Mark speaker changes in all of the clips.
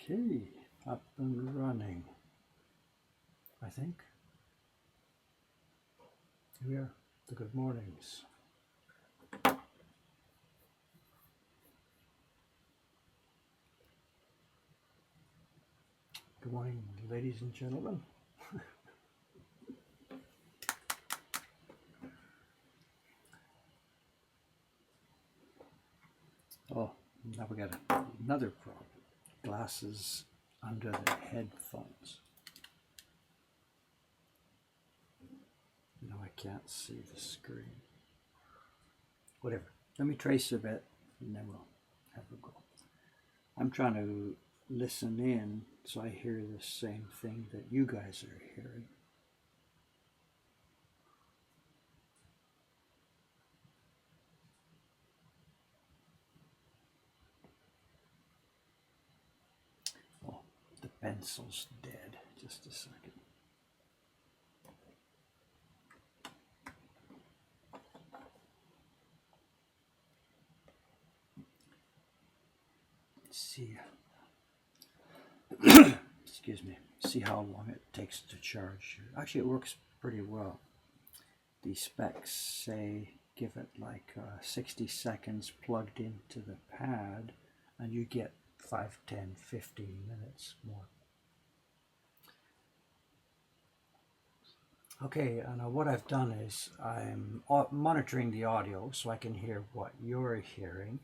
Speaker 1: Okay, up and running, I think. Here we are, the good mornings. Good morning, ladies and gentlemen. Oh, now we got another problem. Glasses under the headphones. No, I can't see the screen. Whatever. Let me trace a bit and then we'll have a go. I'm trying to listen in so I hear the same thing that you guys are hearing. Oh, the pencil's dead. Just a second. See, excuse me, see how long it takes to charge. Actually, it works pretty well. The specs say give it like 60 seconds plugged into the pad and you get 5, 10, 15 minutes more. Okay, and what I've done is I'm monitoring the audio so I can hear what you're hearing,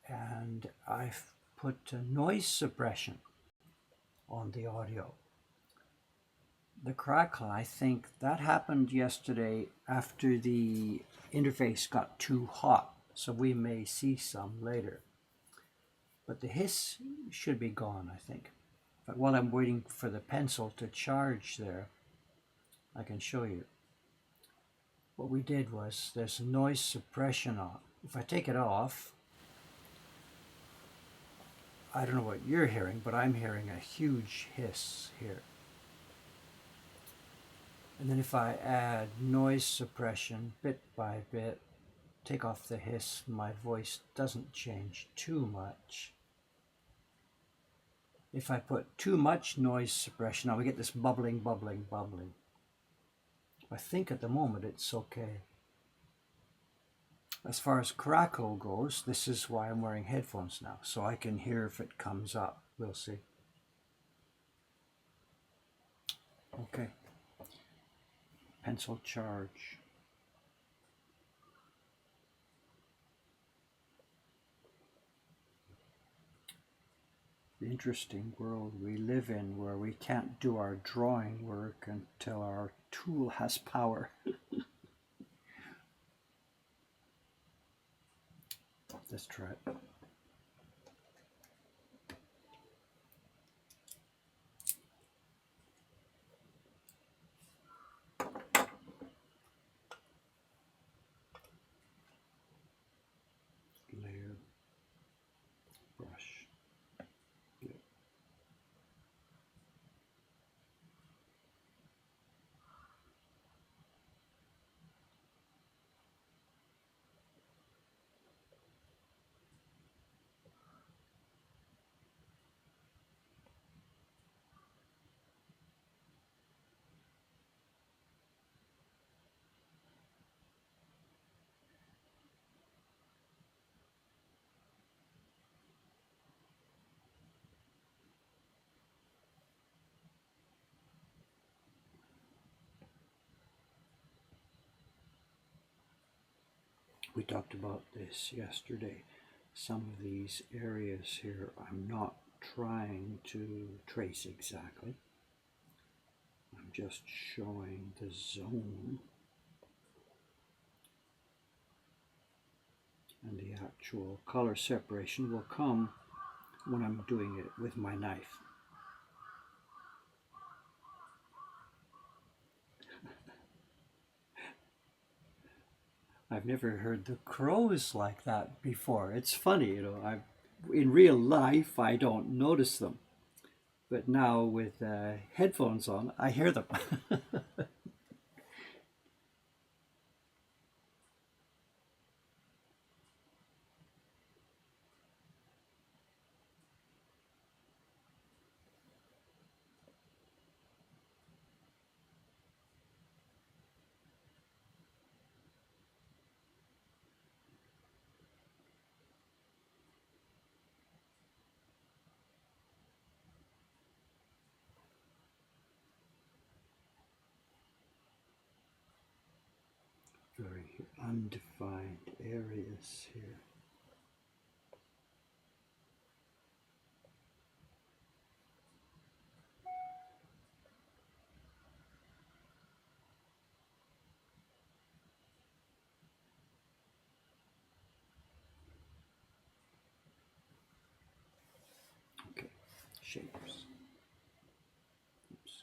Speaker 1: and I've put noise suppression on the audio. The crackle, I think that happened yesterday after the interface got too hot, so we may see some later. But the hiss should be gone, I think. But while I'm waiting for the pencil to charge there, I can show you. What we did was there's noise suppression on. If I take it off, I don't know what you're hearing, but I'm hearing a huge hiss here. And then if I add noise suppression bit by bit, take off the hiss, my voice doesn't change too much. If I put too much noise suppression, now we get this bubbling, bubbling, bubbling. I think at the moment it's okay. As far as crackle goes, this is why I'm wearing headphones now, so I can hear if it comes up. We'll see. Okay. Pencil charge. The interesting world we live in where we can't do our drawing work until our tool has power. Let's try it. Layer, brush. Good. We talked about this yesterday. Some of these areas here I'm not trying to trace exactly. I'm just showing the zone, and the actual color separation will come when I'm doing it with my knife. I've never heard the crows like that before. It's funny, in real life I don't notice them, but now with headphones on, I hear them. undefined areas here. Okay, shapes. Oops.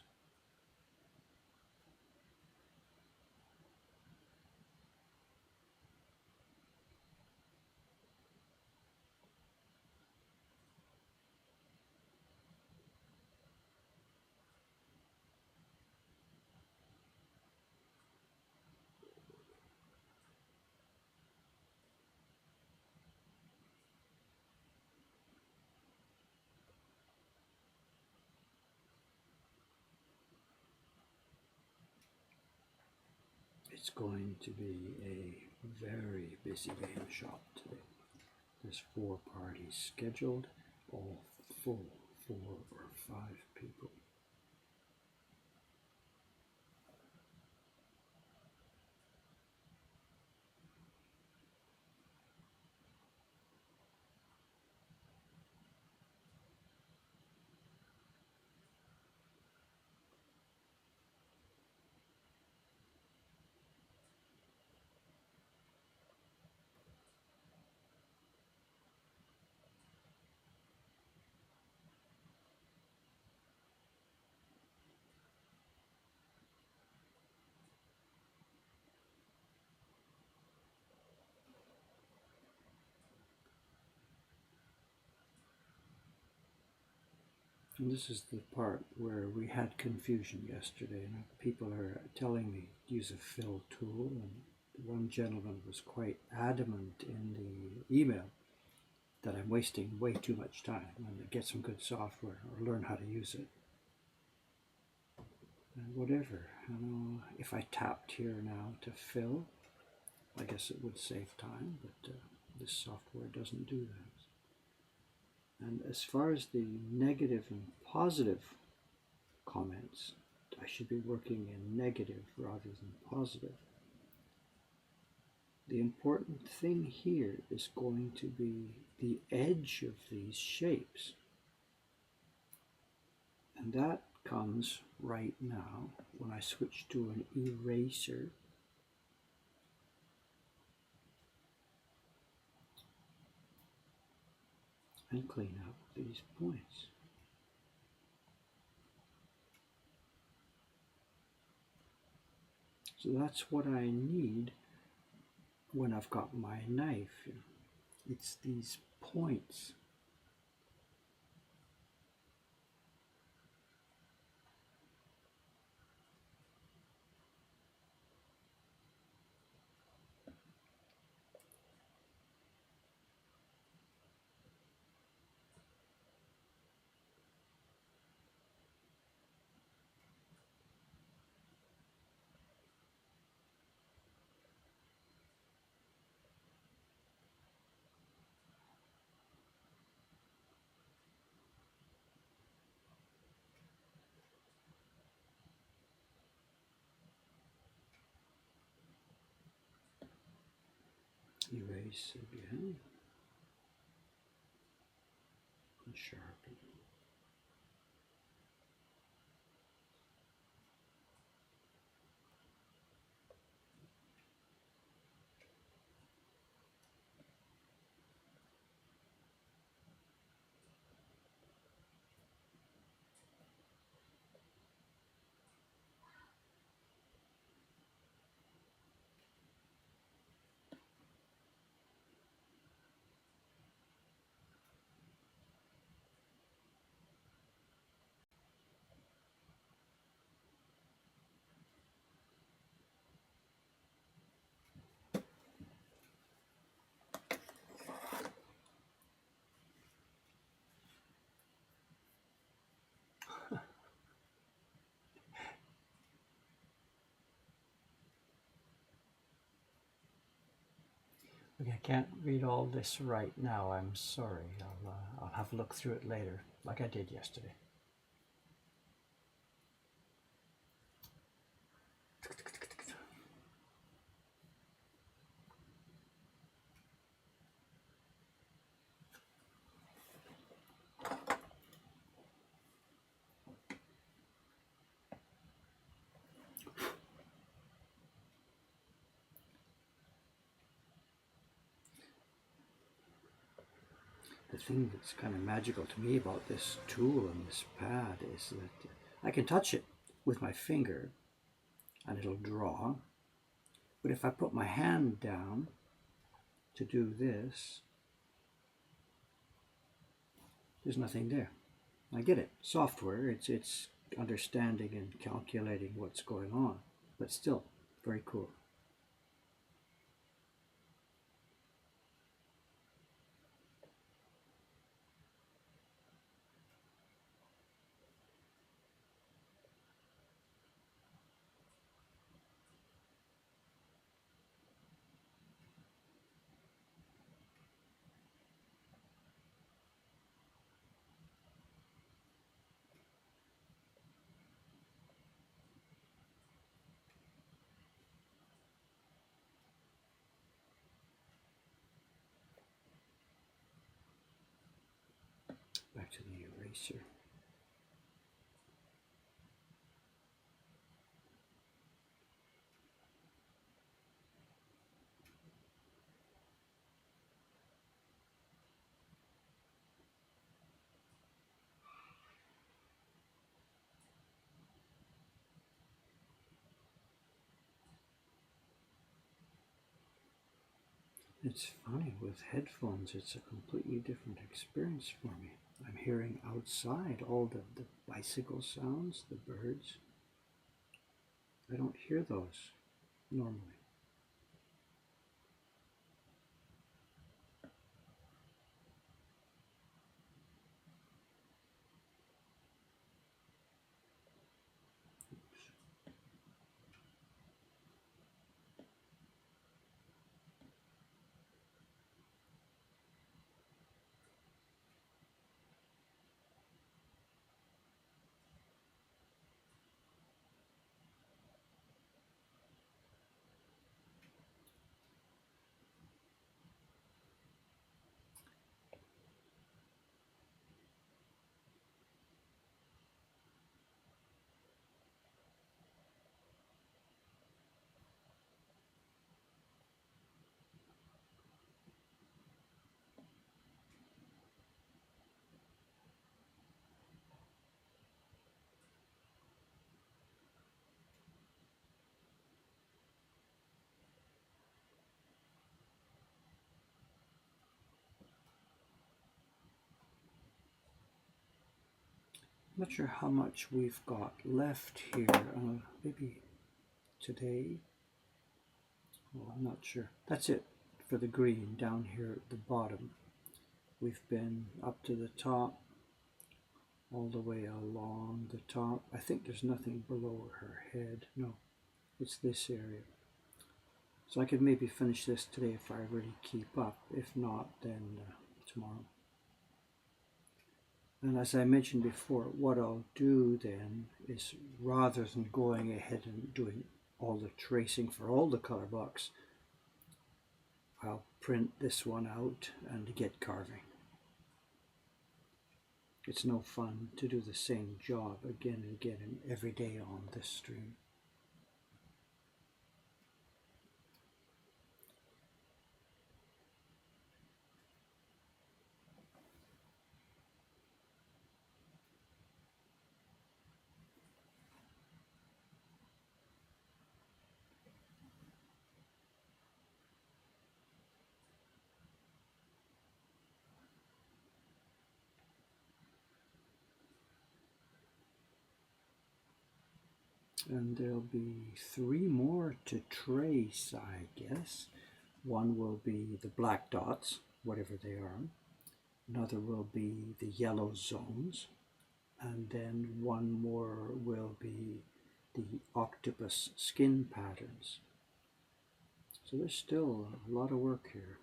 Speaker 1: It's going to be a very busy day in the shop today. There's 4 parties scheduled, all full, 4 or 5 people. And this is the part where we had confusion yesterday, and people are telling me to use a fill tool, and one gentleman was quite adamant in the email that I'm wasting way too much time and to get some good software or learn how to use it. And whatever, if I tapped here now to fill, I guess it would save time, but this software doesn't do that. And as far as the negative and positive comments, I should be working in negative rather than positive. The important thing here is going to be the edge of these shapes. And that comes right now when I switch to an eraser. And clean up these points. So that's what I need when I've got my knife. It's these points. Erase again and sharpen. Okay, I can't read all this right now. I'm sorry. I'll have a look through it later, like I did yesterday. The thing that's kind of magical to me about this tool and this pad is that I can touch it with my finger and it'll draw. But if I put my hand down to do this, there's nothing there. I get it. Software, it's understanding and calculating what's going on, but still very cool. Back to the eraser. It's funny, with headphones, it's a completely different experience for me. I'm hearing outside all the bicycle sounds, the birds. I don't hear those normally. I'm not sure how much we've got left here. Maybe today. Well, I'm not sure. That's it for the green down here at the bottom. We've been up to the top, all the way along the top. I think there's nothing below her head. No, it's this area. So I could maybe finish this today if I really keep up. If not, then tomorrow. And as I mentioned before, what I'll do then is, rather than going ahead and doing all the tracing for all the color box, I'll print this one out and get carving. It's no fun to do the same job again and again and every day on this stream. And there'll be 3 more to trace, I guess. One will be the black dots, whatever they are. Another will be the yellow zones. And then one more will be the octopus skin patterns. So there's still a lot of work here.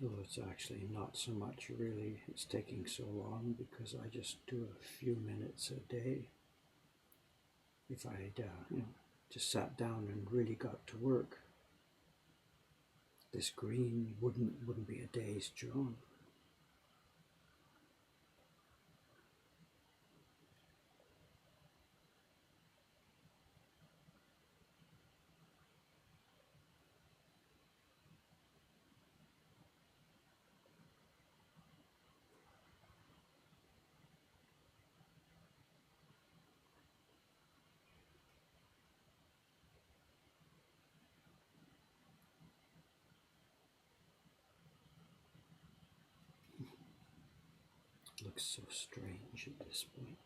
Speaker 1: Although it's actually not so much really, it's taking so long because I just do a few minutes a day. If I'd just sat down and really got to work, This green wouldn't be a day's job. Looks so strange at this point.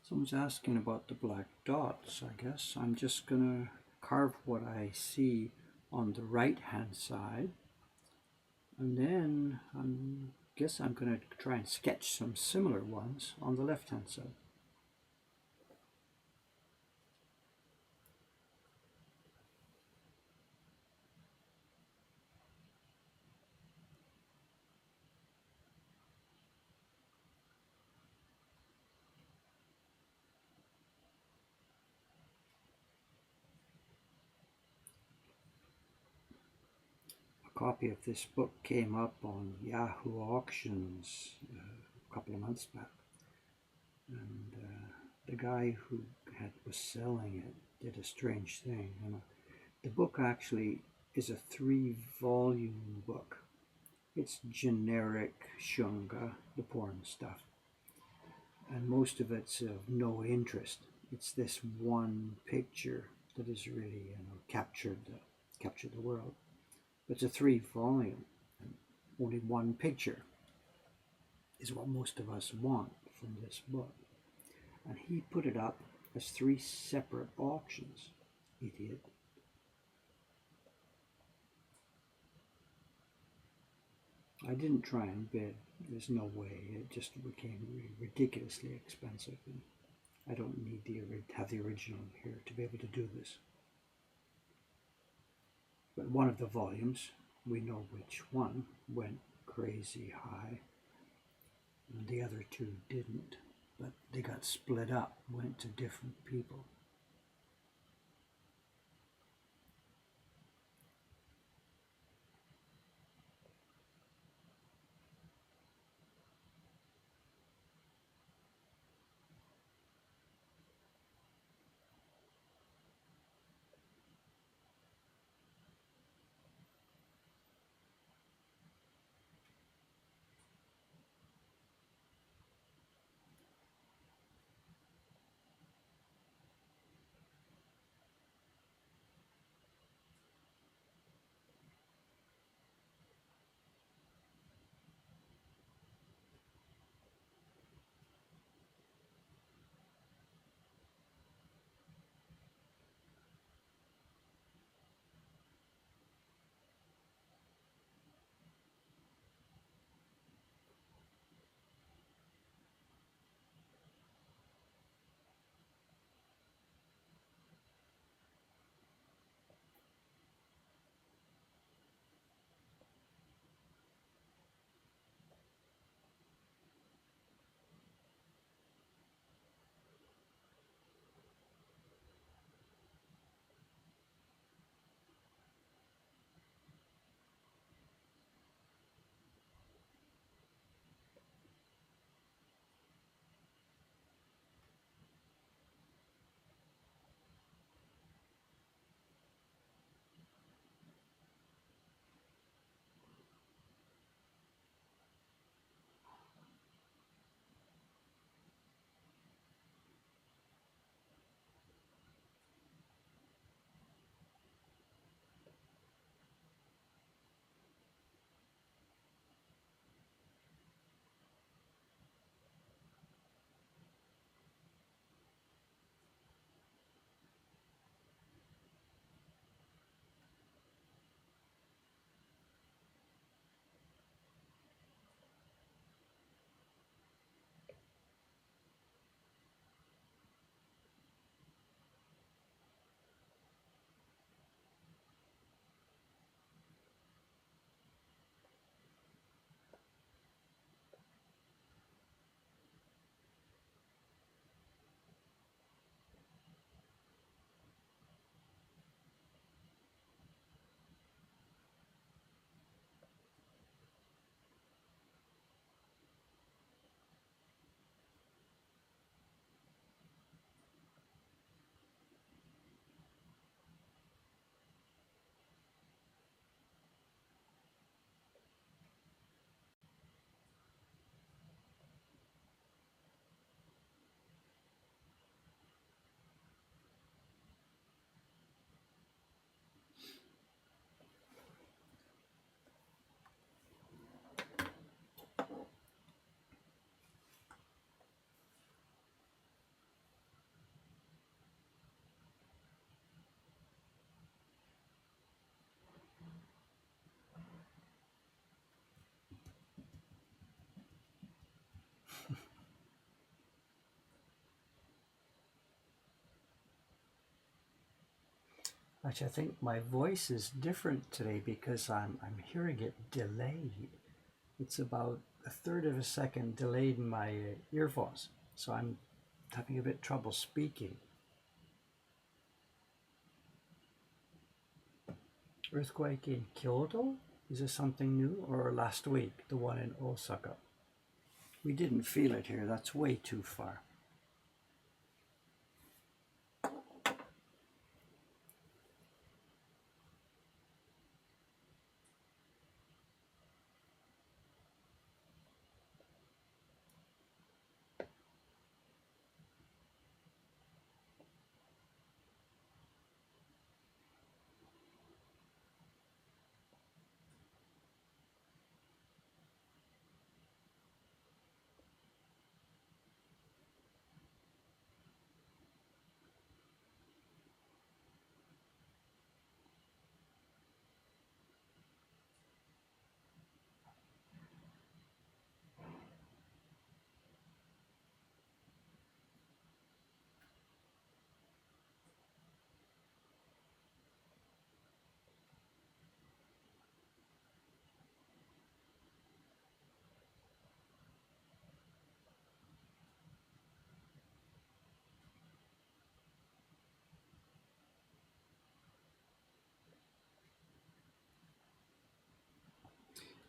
Speaker 1: Someone's asking about the black dots, I guess. I'm just going to carve what I see on the right hand side, and then I guess I'm going to try and sketch some similar ones on the left hand side. A copy of this book came up on Yahoo Auctions a couple of months back, and the guy who was selling it did a strange thing. The book actually is a 3-volume book. It's generic shunga, the porn stuff, and most of it's of no interest. It's this one picture that has really, captured the world. But it's a 3-volume, and only one picture is what most of us want from this book. And he put it up as 3 separate auctions. Idiot. I didn't try and bid. There's no way. It just became ridiculously expensive, and I don't need to have the original here to be able to do this. But one of the volumes, we know which one, went crazy high, and the other 2 didn't. But they got split up, went to different people. Actually, I think my voice is different today because I'm hearing it delayed. It's about a third of a second delayed in my earphones, so I'm having a bit trouble speaking. Earthquake in Kyoto? Is this something new, or last week, the one in Osaka? We didn't feel it here, that's way too far.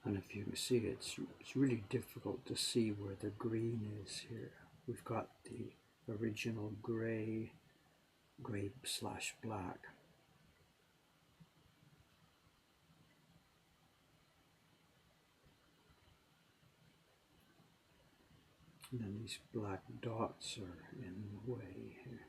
Speaker 1: And if you can see, it's really difficult to see where the green is here. We've got the original gray slash black. And then these black dots are in the way here.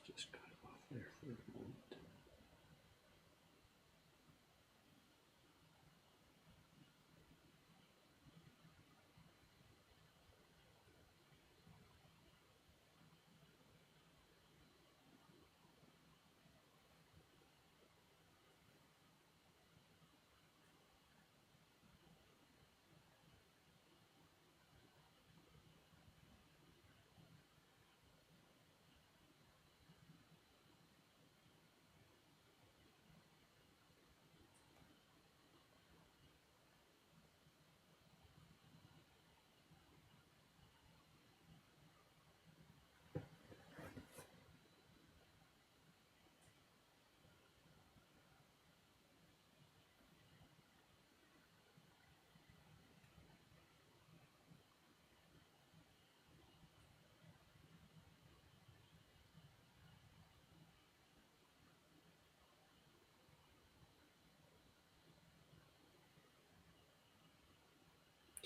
Speaker 1: Just cut it off there for a moment.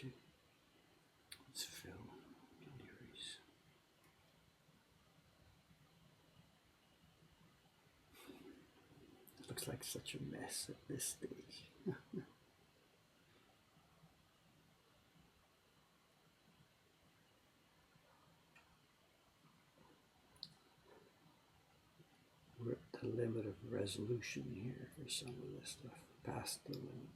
Speaker 1: Okay, let's fill the areas. It looks like such a mess at this stage. We're at the limit of resolution here for some of this stuff, past the limit.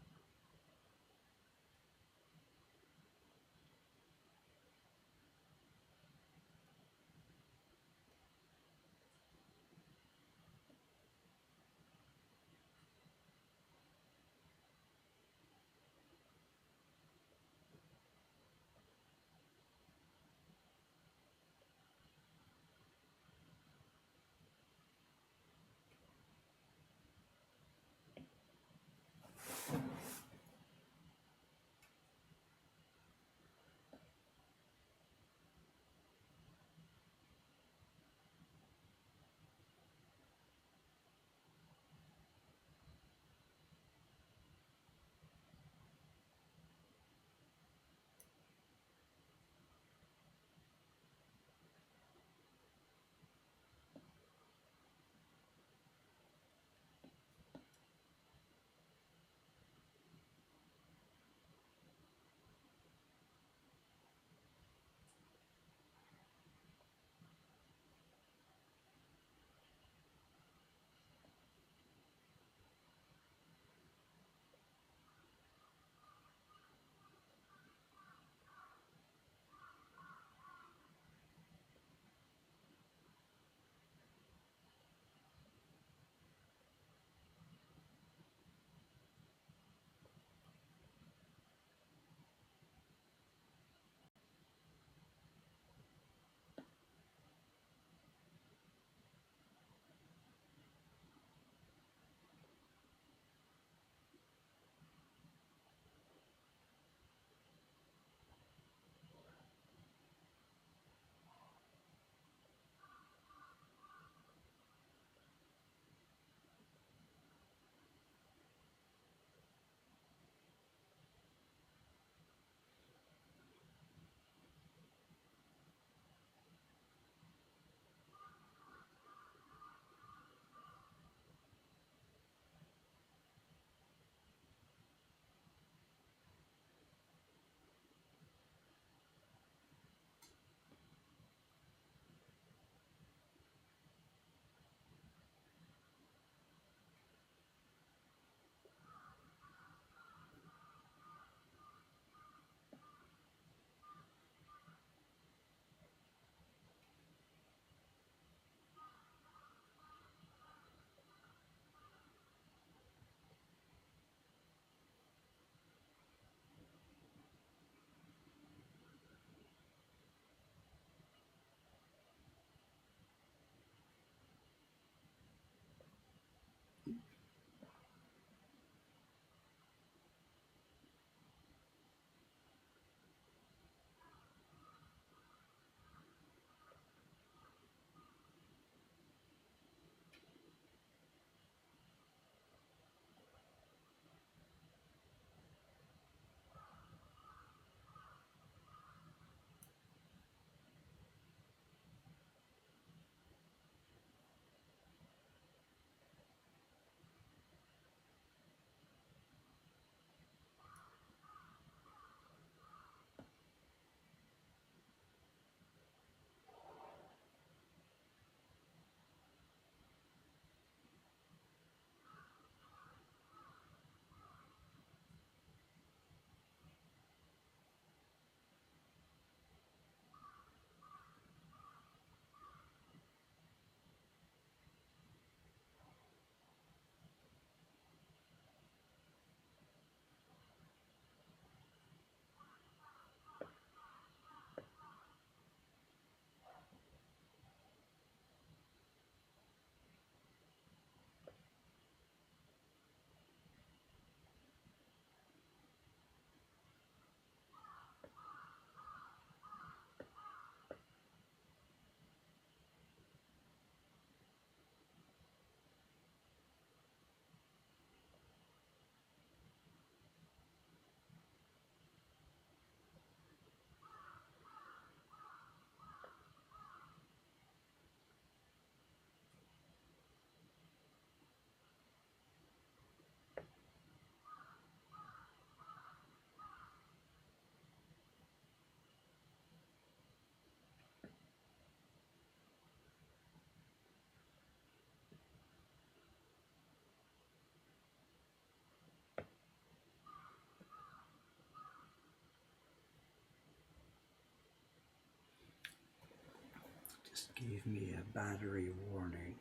Speaker 1: gave me a battery warning.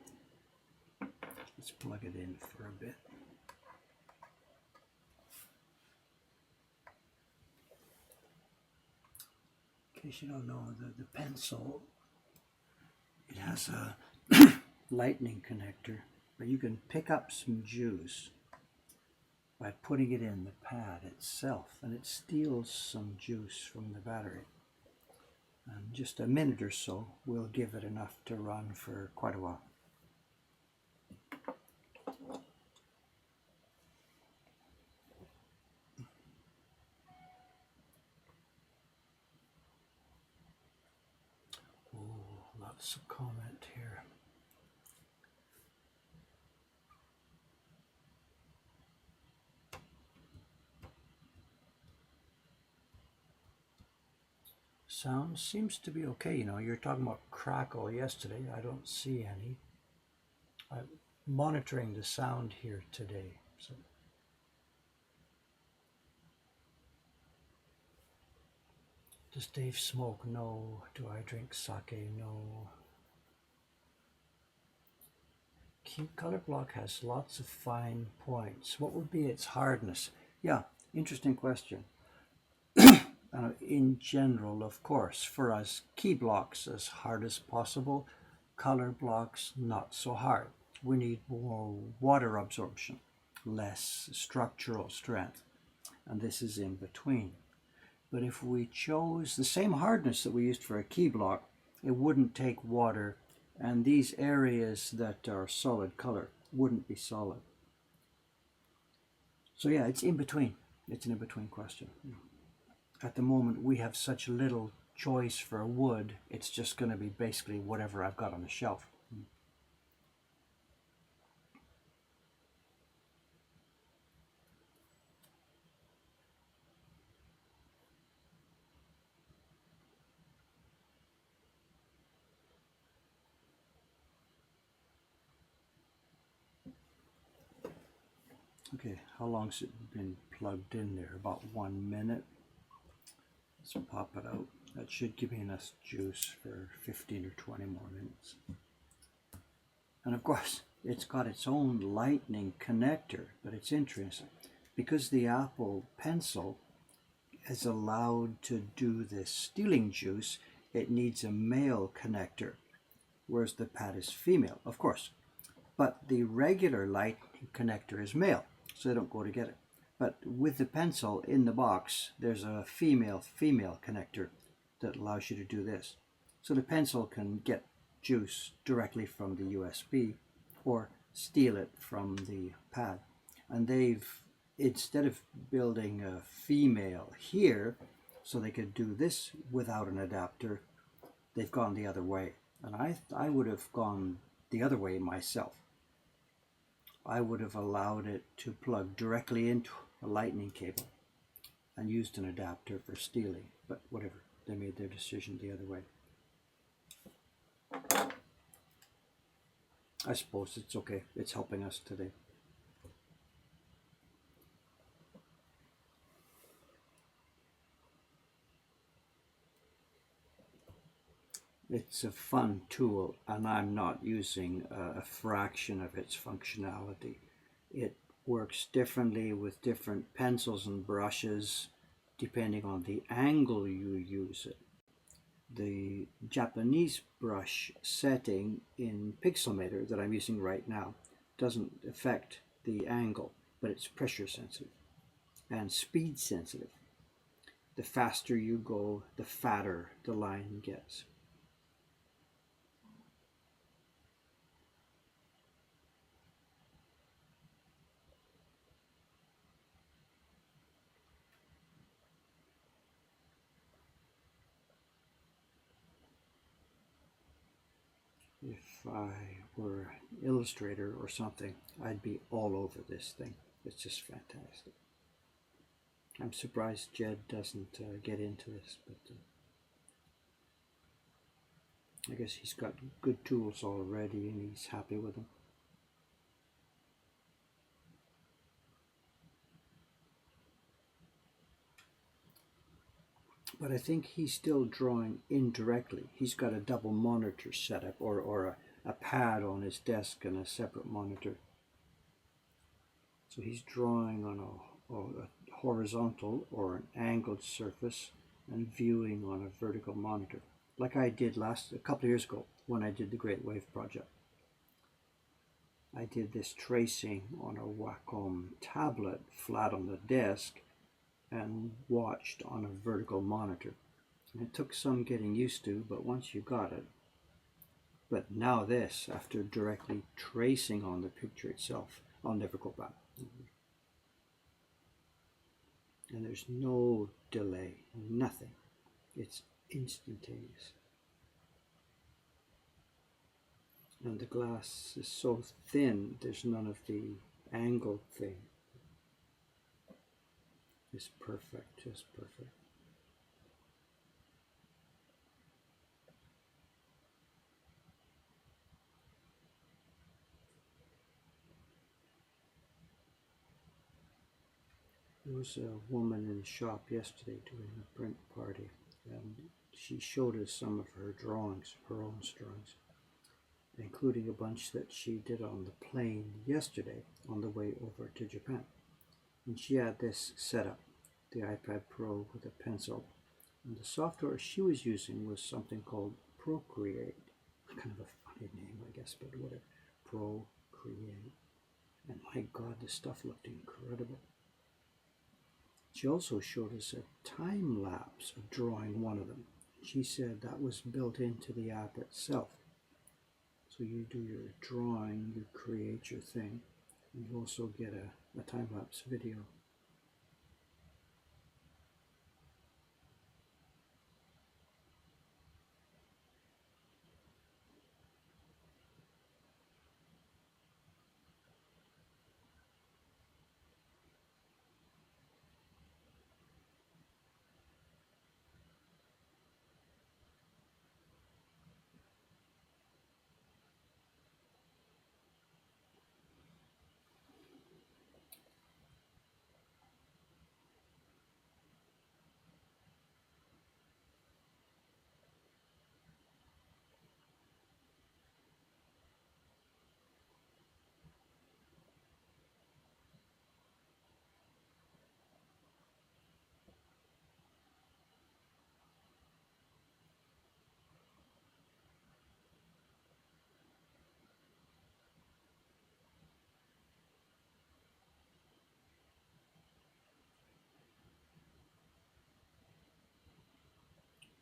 Speaker 1: Let's plug it in for a bit. In case you don't know, the pencil, it has a lightning connector, but you can pick up some juice by putting it in the pad itself, and it steals some juice from the battery. And just a minute or so will give it enough to run for quite a while. Oh, lots of comment here. Sound seems to be okay. You know, you're talking about crackle yesterday. I don't see any. I'm monitoring the sound here today. So. Does Dave smoke? No. Do I drink sake? No. Cube color block has lots of fine points. What would be its hardness? Yeah, interesting question. In general, of course, for us, key blocks as hard as possible, color blocks not so hard. We need more water absorption, less structural strength, and this is in between. But if we chose the same hardness that we used for a key block, it wouldn't take water, and these areas that are solid color wouldn't be solid. So yeah, it's in between. It's an in-between question. At the moment, we have such little choice for wood, it's just going to be basically whatever I've got on the shelf. Okay, how long's it been plugged in there? About 1 minute. Let's pop it out. That should give me enough juice for 15 or 20 more minutes. And of course, it's got its own lightning connector, but it's interesting. Because the Apple Pencil is allowed to do this stealing juice, it needs a male connector, whereas the pad is female, of course. But the regular lightning connector is male, so they don't go together. But with the pencil in the box, there's a female-female connector that allows you to do this. So the pencil can get juice directly from the USB or steal it from the pad. And they've, instead of building a female here, so they could do this without an adapter, they've gone the other way. And I would have gone the other way myself. I would have allowed it to plug directly into a lightning cable and used an adapter for stealing, but whatever, they made their decision the other way. I suppose it's okay, it's helping us today. It's a fun tool, and I'm not using a fraction of its functionality. It works differently with different pencils and brushes depending on the angle you use it. The Japanese brush setting in Pixelmator that I'm using right now doesn't affect the angle, but it's pressure sensitive and speed sensitive. The faster you go, the fatter the line gets. If I were an illustrator or something, I'd be all over this thing. It's just fantastic. I'm surprised Jed doesn't get into this, but I guess he's got good tools already and he's happy with them. but I think he's still drawing indirectly. He's got a double monitor setup, or a pad on his desk and a separate monitor. So he's drawing on a horizontal or an angled surface and viewing on a vertical monitor, like I did a couple of years ago when I did the Great Wave Project. I did this tracing on a Wacom tablet flat on the desk and watched on a vertical monitor. And it took some getting used to, but once you got it. But now this, after directly tracing on the picture itself, I'll never go back. And there's no delay, nothing. It's instantaneous. And the glass is so thin, there's none of the angled thing. It's perfect, just perfect. There was a woman in the shop yesterday doing a print party, and she showed us some of her drawings, her own drawings, including a bunch that she did on the plane yesterday on the way over to Japan. And she had this setup, the iPad Pro with a pencil, and the software she was using was something called Procreate. Kind of a funny name, I guess, but whatever. Procreate. And my God, this stuff looked incredible. She also showed us a time lapse of drawing one of them. She said that was built into the app itself. So you do your drawing, you create your thing, and you also get a time lapse video.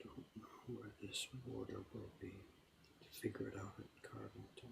Speaker 1: Don't know where this border will be. Figure it out at carving time.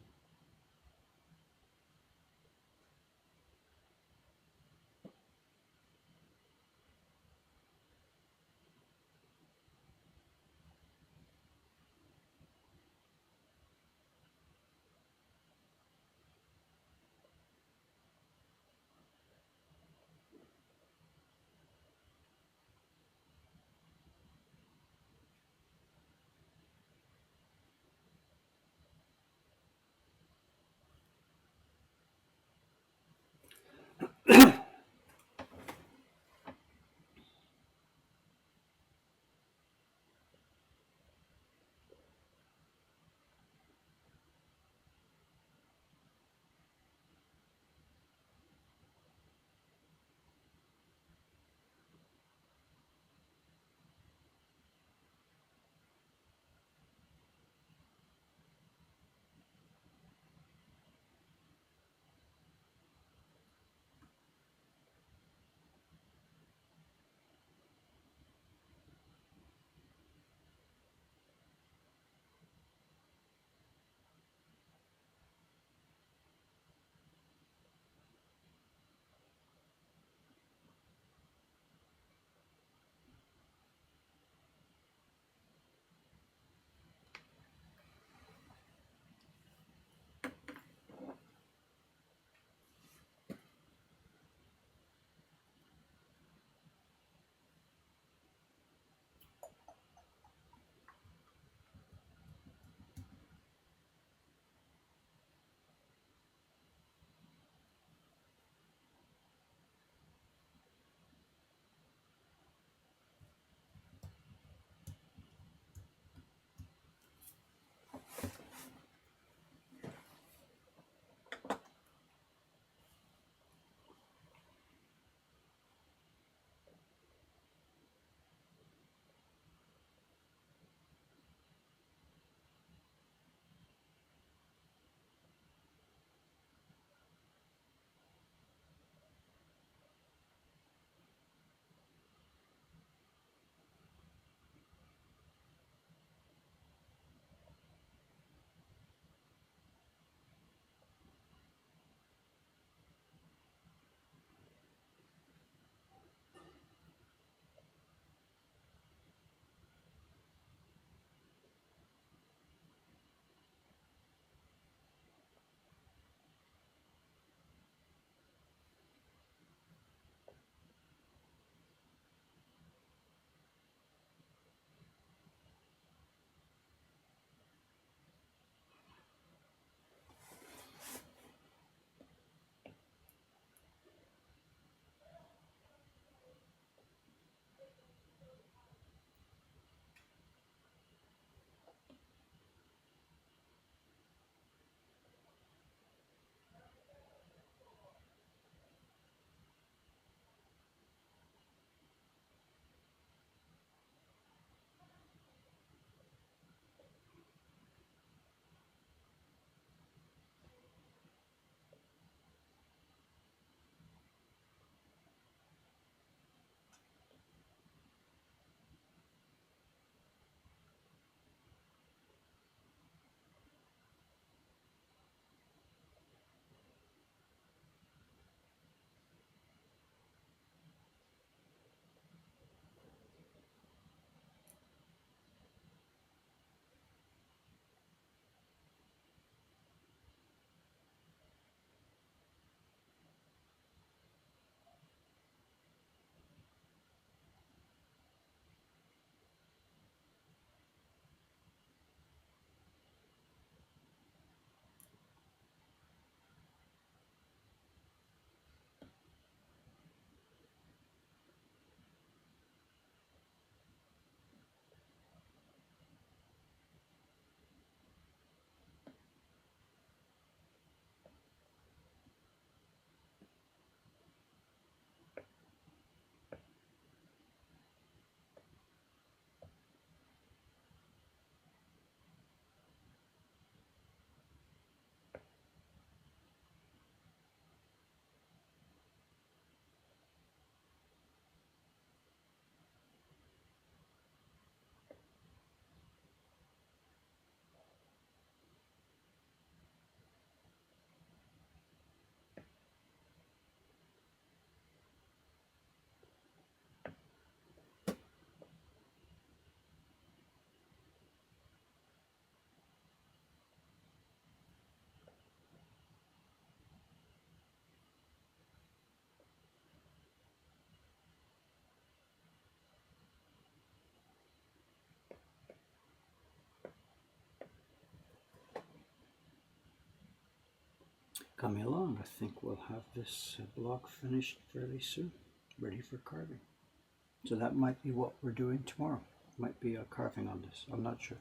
Speaker 1: coming along. I think we'll have this block finished fairly soon, ready for carving. So that might be what we're doing tomorrow. Might be a carving on this. I'm not sure.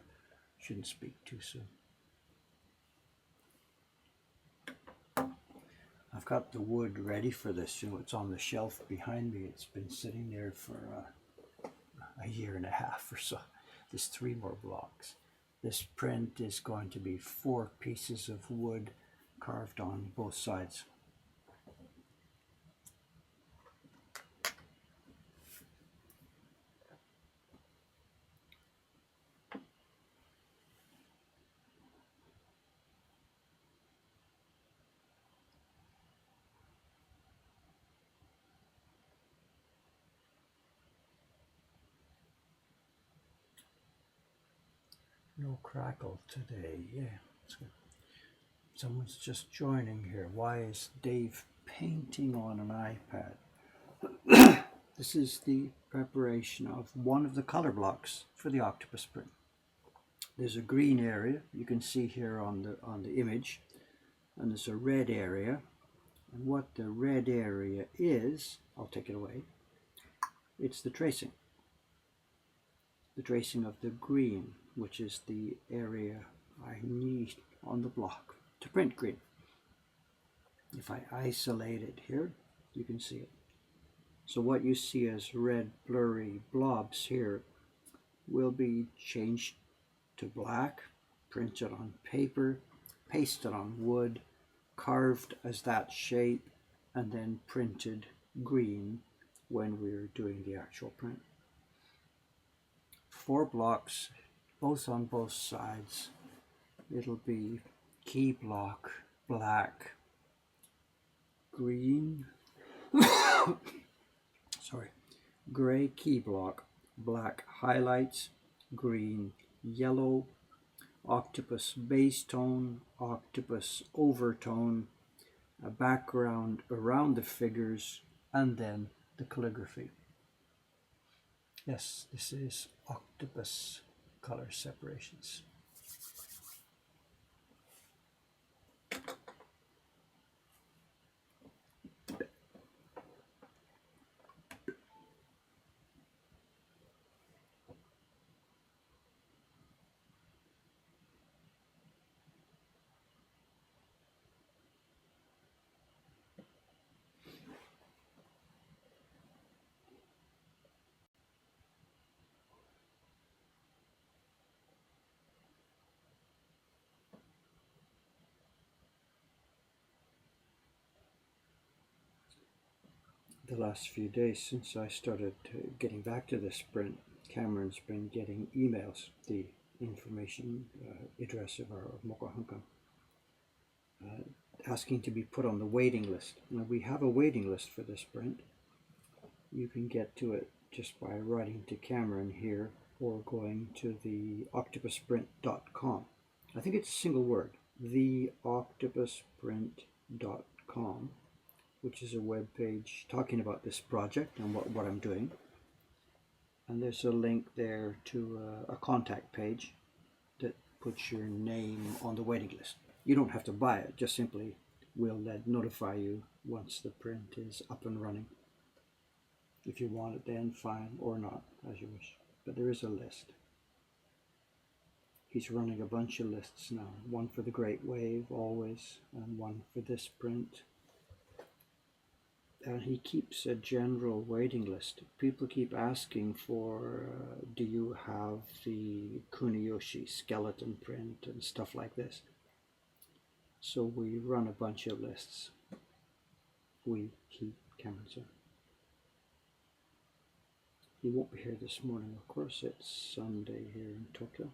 Speaker 1: Shouldn't speak too soon. I've got the wood ready for this. You know, it's on the shelf behind me. It's been sitting there for a year and a half or so. There's 3 more blocks. This print is going to be 4 pieces of wood carved on both sides. No crackle today. Yeah, it's good. Someone's just joining here. Why is Dave painting on an iPad? This is the preparation of one of the color blocks for the octopus print. There's a green area you can see here on the image, and there's a red area. And what the red area is, I'll take it away. It's the tracing. The tracing of the green, which is the area I need on the block to print green. If I isolate it here, you can see it. So what you see as red blurry blobs here will be changed to black, printed on paper, pasted on wood, carved as that shape, and then printed green when we're doing the actual print. 4 blocks, both on both sides. It'll be key block, black, green, sorry, gray key block, black highlights, green, yellow, octopus base tone, octopus overtone, a background around the figures, and then the calligraphy. Yes, this is octopus color separations. The last few days since I started getting back to this print, Cameron's been getting emails, the information address of our Mokuhankan, asking to be put on the waiting list. Now we have a waiting list for this print. You can get to it just by writing to Cameron here or going to the octopusprint.com. I think it's a single word, theoctopusprint.com, which is a web page talking about this project and what I'm doing. And there's a link there to a contact page that puts your name on the waiting list. You don't have to buy it, just simply we'll notify you once the print is up and running. If you want it then, fine, or not, as you wish. But there is a list. He's running a bunch of lists now. One for the Great Wave, always, and one for this print. And he keeps a general waiting list. People keep asking for, do you have the Kuniyoshi skeleton print and stuff like this. So we run a bunch of lists. Cameron, sir. He won't be here this morning, of course. It's Sunday here in Tokyo.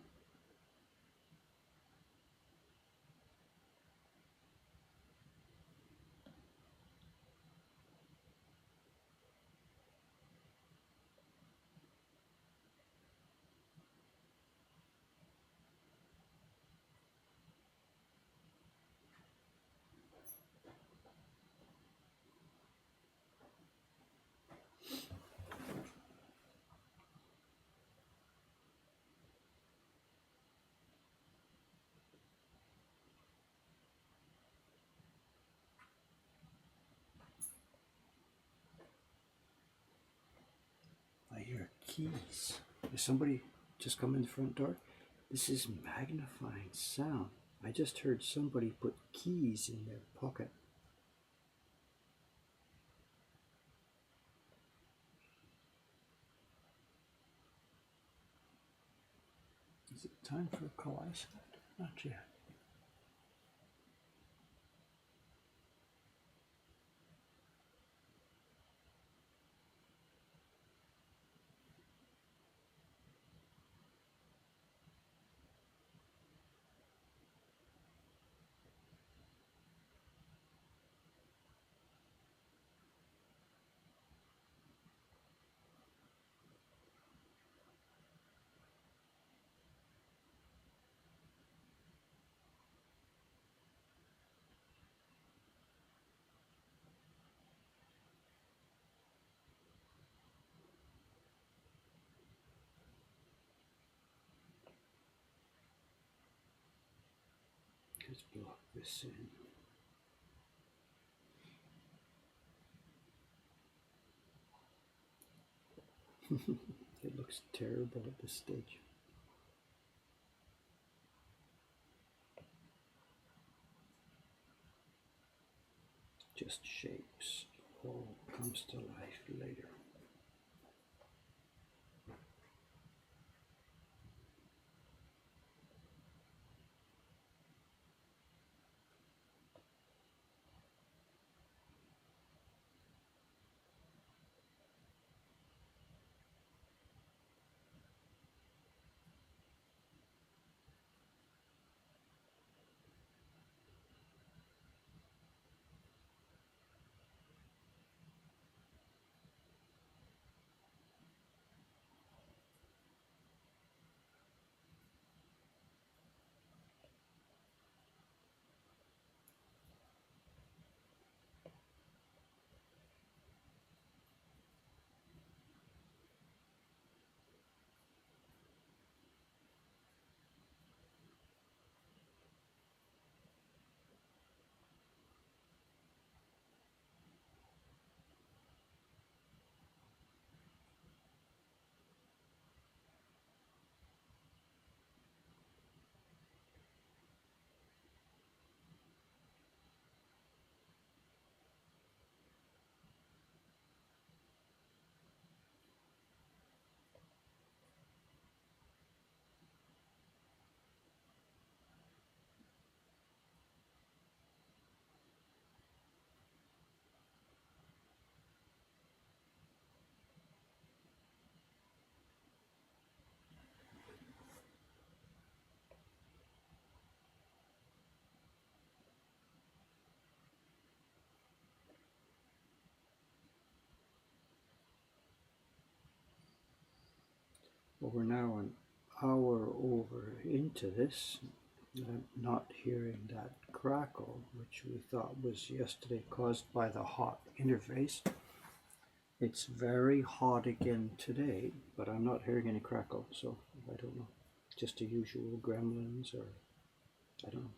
Speaker 1: keys. Is somebody just come in the front door? This is magnifying sound. I just heard somebody put keys in their pocket. Is it time for a collage? Not yet. Let's block this in. It looks terrible at this stage. Just shapes. All comes to life later. Well, we're now an hour over into this. I'm not hearing that crackle, which we thought was yesterday caused by the hot interface. It's very hot again today, but I'm not hearing any crackle, so I don't know. Just the usual gremlins, or I don't know.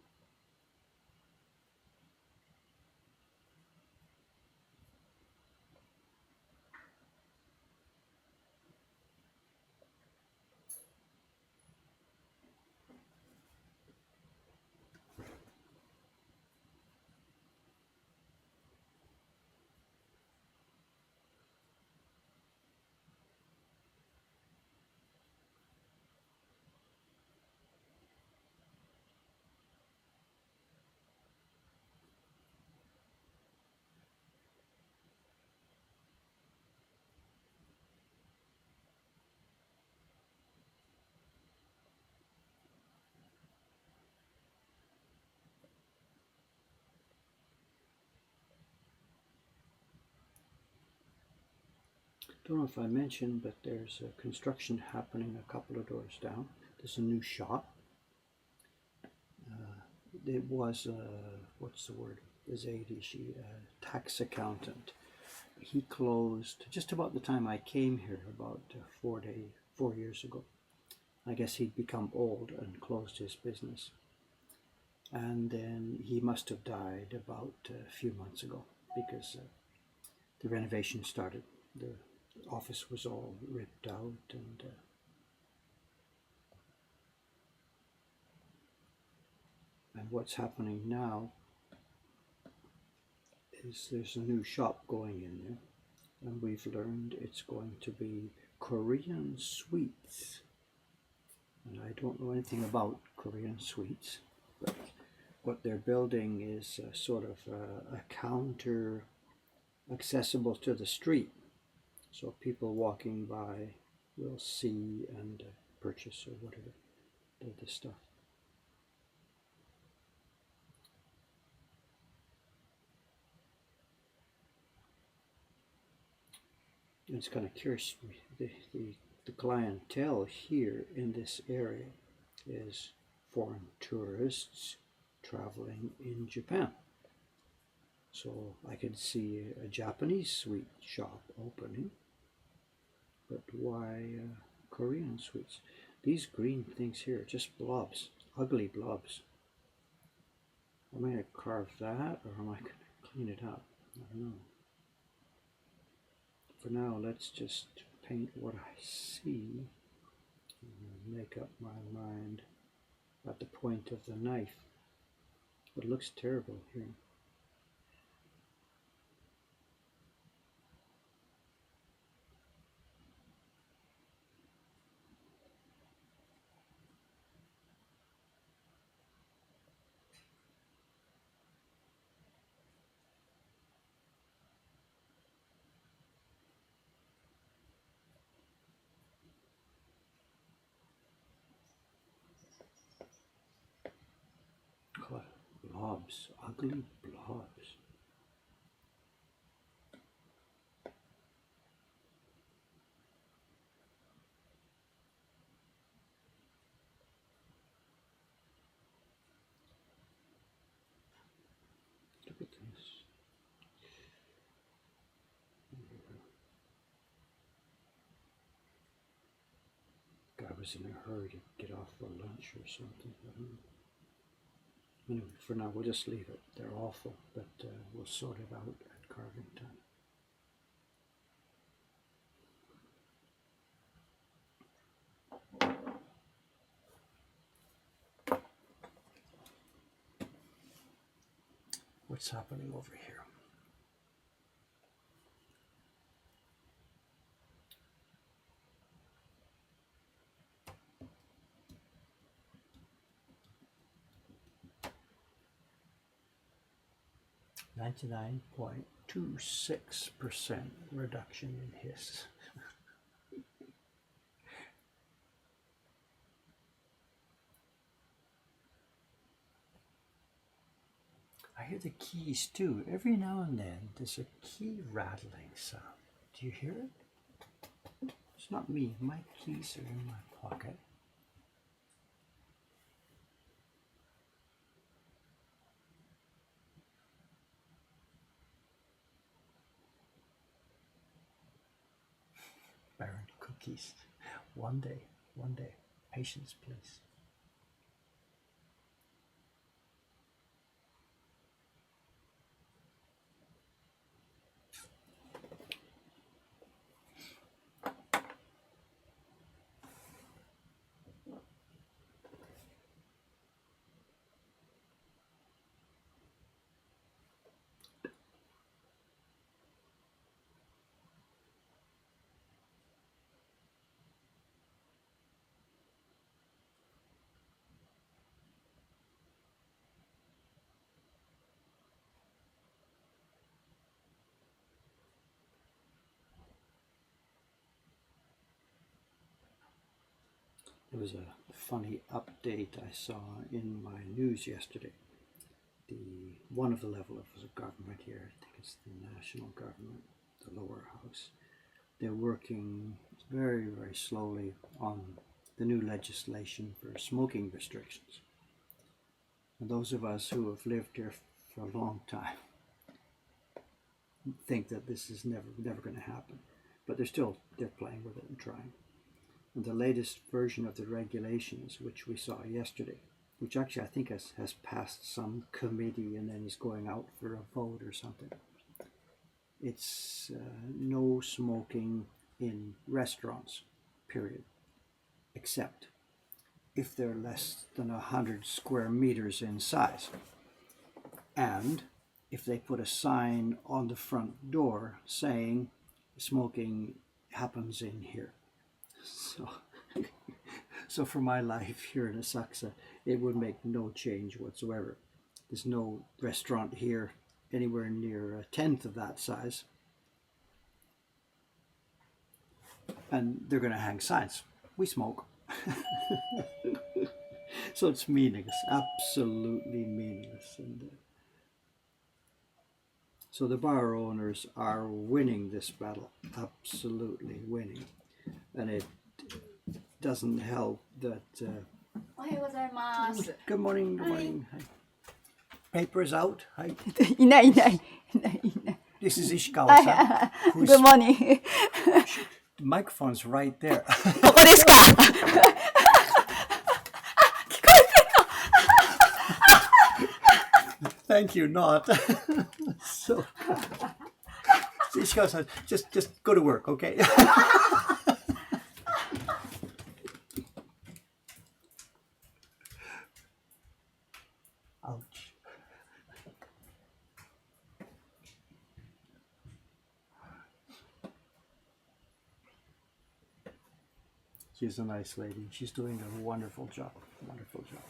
Speaker 1: Don't know if I mentioned, but there's a construction happening a couple of doors down. There's a new shop. It was, what's the word? The Zadie, tax accountant. He closed just about the time I came here, about 4 years ago. I guess he'd become old and closed his business. And then he must have died about a few months ago because the renovation started. The office was all ripped out, and what's happening now is there's a new shop going in there, and we've learned it's going to be Korean sweets. And I don't know anything about Korean sweets, but what they're building is a sort of a counter accessible to the street, so people walking by will see and purchase or whatever the stuff. It's kind of curious. The clientele here in this area is foreign tourists traveling in Japan. So I can see a Japanese sweet shop opening, but why Korean sweets? These green things here are just blobs, ugly blobs. Am I going to carve that, or am I going to clean it up? I don't know. For now, let's just paint what I see and make up my mind at the point of the knife. It looks terrible here. God, blobs, ugly blobs. Look at this. Guy was in a hurry to get off for lunch or something. I don't know. Anyway, for now, we'll just leave it. They're awful, but we'll sort it out at carving time. What's happening over here? .26% reduction in hiss. I hear the keys too. Every now and then there's a key rattling sound. Do you hear it? It's not me. My keys are in my pocket. Baron cookies. One day, one day. Patience, please. There was a funny update I saw in my news yesterday. One of the level of the government here, I think it's the national government, the lower house, they're working very, very slowly on the new legislation for smoking restrictions. And those of us who have lived here for a long time think that this is never going to happen. But they're playing with it and trying. And the latest version of the regulations, which we saw yesterday, which actually I think has passed some committee and then is going out for a vote or something. It's no smoking in restaurants, period, except if they're less than 100 square meters in size. And if they put a sign on the front door saying smoking happens in here. So, so for my life here in Asakusa, it would make no change whatsoever. There's no restaurant here anywhere near a tenth of that size. And they're going to hang signs. We smoke. So it's meaningless, absolutely meaningless. And so the bar owners are winning this battle, absolutely winning. And it doesn't help that. Good morning, good morning. Hi. Paper is out. Hi.
Speaker 2: いないいないいないいない。
Speaker 1: This is Ishikawa-san.
Speaker 2: Good morning.
Speaker 1: The microphone's right there.
Speaker 2: ここですか。
Speaker 1: Thank you, not. So, Ishikawa-san, just go to work, okay? Ouch. She's a nice lady. She's doing a wonderful job. Wonderful job.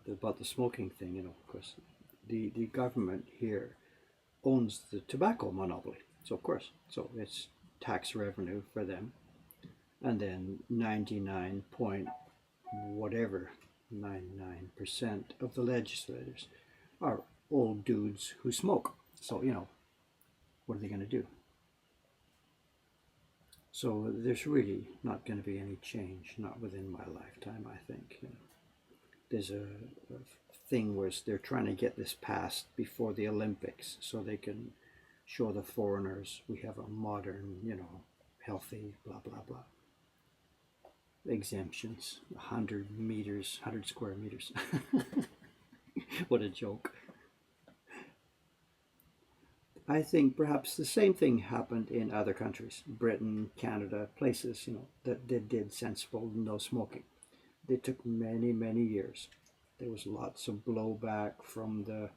Speaker 1: About the smoking thing, of course, the government here owns the tobacco monopoly. So, of course, so it's tax revenue for them. And then 99 point whatever, 99% of the legislators are old dudes who smoke. So, what are they going to do? So there's really not going to be any change, not within my lifetime, I think. There's a thing where they're trying to get this passed before the Olympics so they can show the foreigners we have a modern, healthy, blah, blah, blah. Exemptions, 100 meters, 100 square meters. What a joke. I think perhaps the same thing happened in other countries, Britain, Canada, places, that did sensible no smoking. They took many, many years. There was lots of blowback from the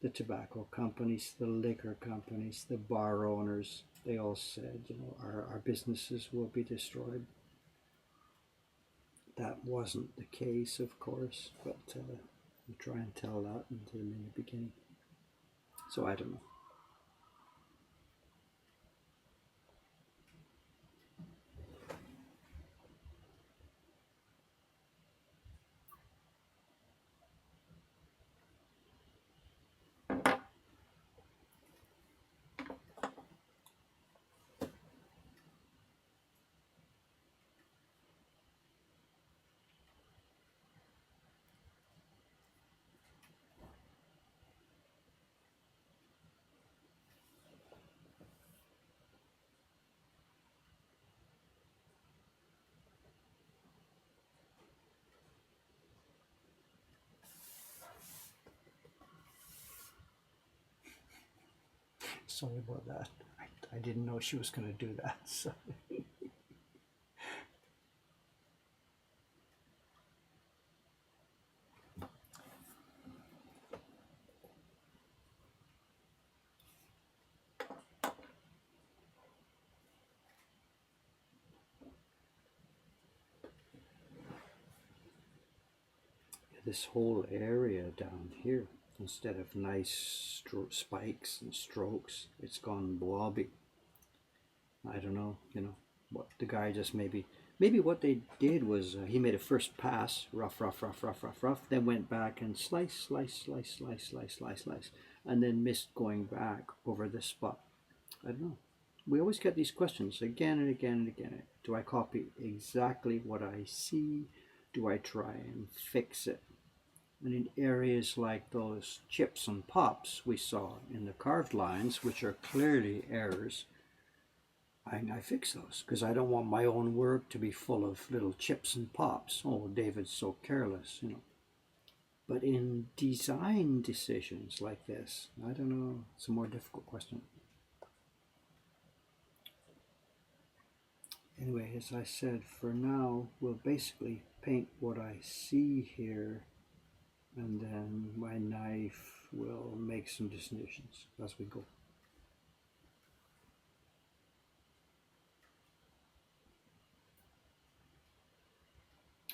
Speaker 1: tobacco companies, the liquor companies, the bar owners. They all said, our businesses will be destroyed. That wasn't the case, of course, but you try and tell that in the beginning. So I don't know. Sorry about that. I didn't know she was going to do that. So. This whole area down here, instead of nice spikes and strokes, it's gone blobby. I don't know, what the guy just maybe what they did was he made a first pass, rough, then went back and slice, and then missed going back over this spot. I don't know. We always get these questions again and again and again. Do I copy exactly what I see? do I try and fix it? And in areas like those chips and pops we saw in the carved lines, which are clearly errors, I fix those because I don't want my own work to be full of little chips and pops. Oh, David's so careless, you know. But in design decisions like this, I don't know, it's a more difficult question. Anyway, as I said, for now, we'll basically paint what I see here, and then my knife will make some decisions as we go.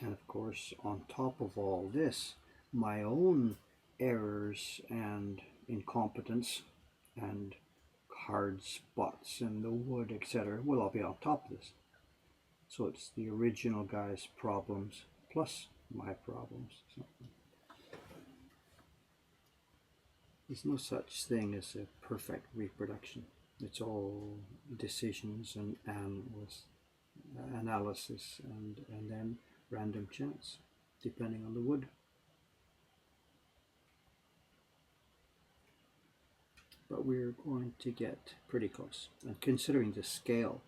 Speaker 1: And of course, on top of all this, my own errors and incompetence and hard spots in the wood, etc., will all be on top of this. So it's the original guy's problems plus my problems. So there's no such thing as a perfect reproduction. It's all decisions and analysis and then random chance, depending on the wood. But we're going to get pretty close. And considering the scale,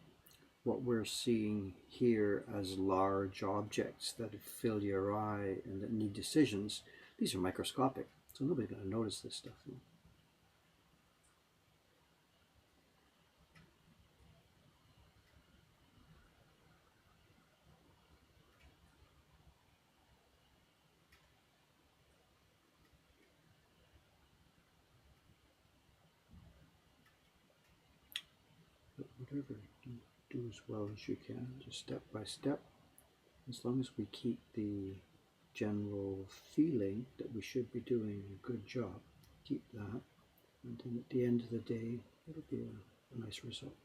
Speaker 1: what we're seeing here as large objects that fill your eye and that need decisions, these are microscopic. So nobody's going to notice this stuff. But whatever, do as well as you can, just step by step. As long as we keep the general feeling that we should be doing a good job, keep that, and then at the end of the day, it'll be a nice result.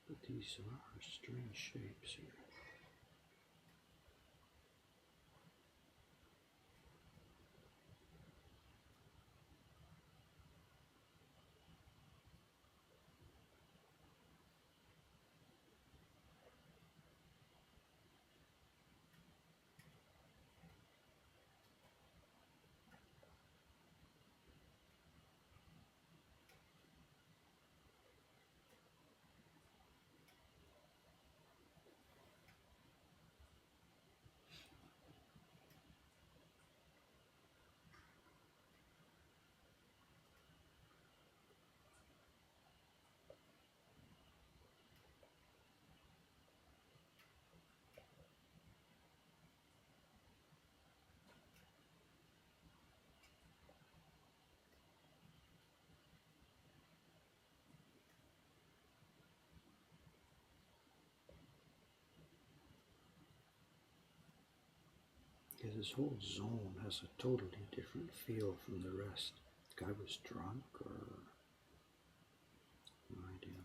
Speaker 1: But these are strange shapes here. Yeah, this whole zone has a totally different feel from the rest. The guy was drunk or no idea.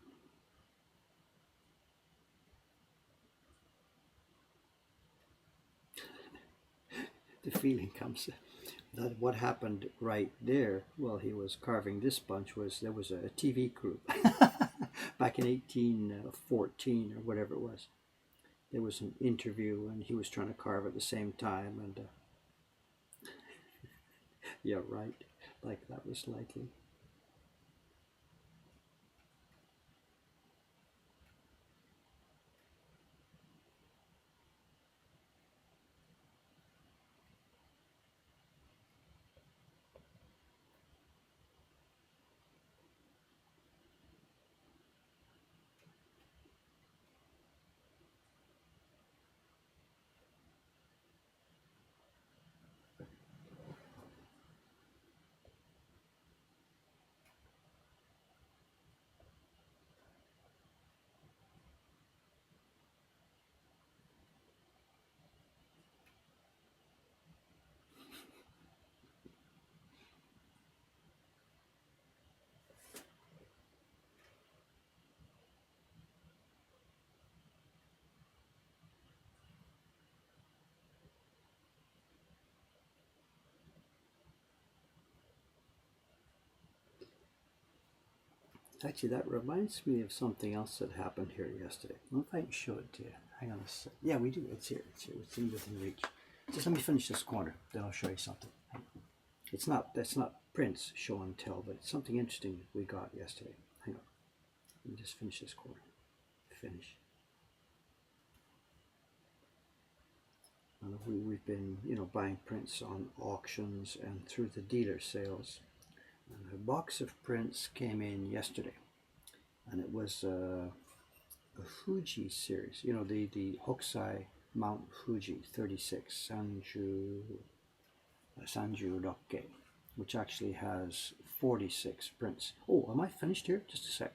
Speaker 1: The feeling comes that what happened right there while he was carving this bunch was there was a TV crew back in 1814 or whatever it was. There was an interview and he was trying to carve at the same time and yeah, right, like that was likely. Actually, that reminds me of something else that happened here yesterday. I don't know if I can show it to you. Hang on a sec. Yeah, we do. It's here. It's here. It's within reach. Just let me finish this corner, then I'll show you something. That's not Prince show and tell, but it's something interesting we got yesterday. Hang on. Let me just finish this corner. Finish. We've been, buying prints on auctions and through the dealer sales. And a box of prints came in yesterday, and it was a Fuji series. The Hokusai Mount Fuji 36 Sanju Rokke, which actually has 46 prints. Oh, am I finished here? Just a sec.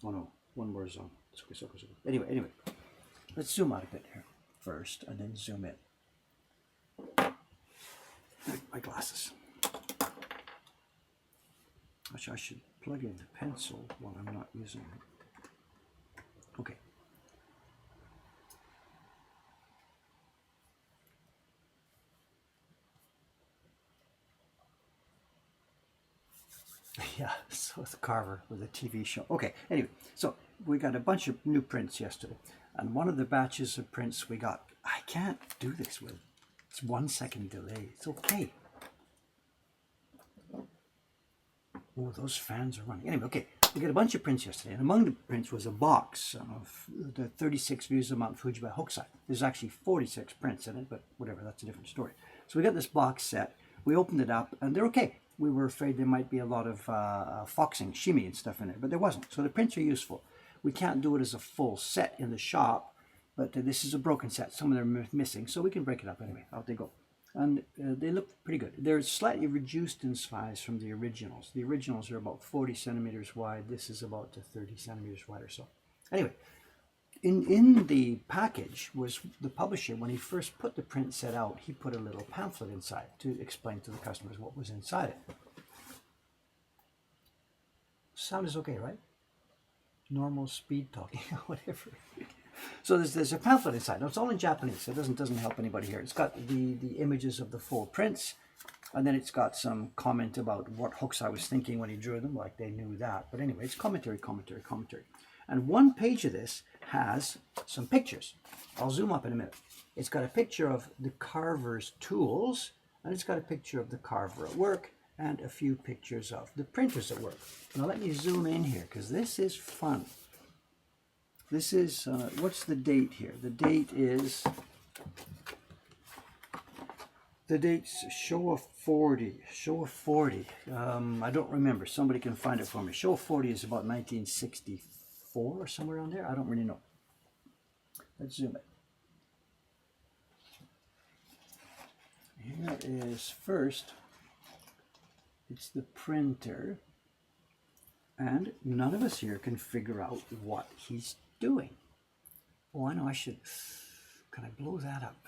Speaker 1: Oh no, one more zone. Anyway, let's zoom out a bit here first, and then zoom in. My glasses. Actually, I should plug in the pencil while I'm not using it. Okay. Yeah, so the Carver with a TV show. Okay, anyway, so we got a bunch of new prints yesterday, and one of the batches of prints we got, I can't do this with. It's 1 second delay. It's okay. Oh, those fans are running. Anyway, okay, we got a bunch of prints yesterday, and among the prints was a box of the 36 views of Mount Fuji by Hokusai. There's actually 46 prints in it, but whatever, that's a different story. So we got this box set. We opened it up, and they're okay. We were afraid there might be a lot of foxing, shimmy and stuff in it, but there wasn't. So the prints are useful. We can't do it as a full set in the shop, but this is a broken set. Some of them are missing, so we can break it up anyway. Out they go. And they look pretty good. They're slightly reduced in size from the originals. The originals are about 40 centimeters wide. This is about 30 centimeters wide or so. Anyway, in the package was the publisher. When he first put the print set out, he put a little pamphlet inside to explain to the customers what was inside it. Sound is okay, right? Normal speed talking, whatever. So there's a pamphlet inside. Now it's all in Japanese, so it doesn't help anybody here. It's got the images of the full prints, and then it's got some comment about what Hokusai was thinking when he drew them, like they knew that. But anyway, it's commentary. And one page of this has some pictures. I'll zoom up in a minute. It's got a picture of the carver's tools, and it's got a picture of the carver at work, and a few pictures of the printers at work. Now let me zoom in here, because this is fun. This is, what's the date here? The date is, the date's show of 40. I don't remember. Somebody can find it for me. Show of 40 is about 1964 or somewhere around there. I don't really know. Let's zoom in. Here is first, it's the printer, and none of us here can figure out what he's doing. Oh, I know, I should. Can I blow that up?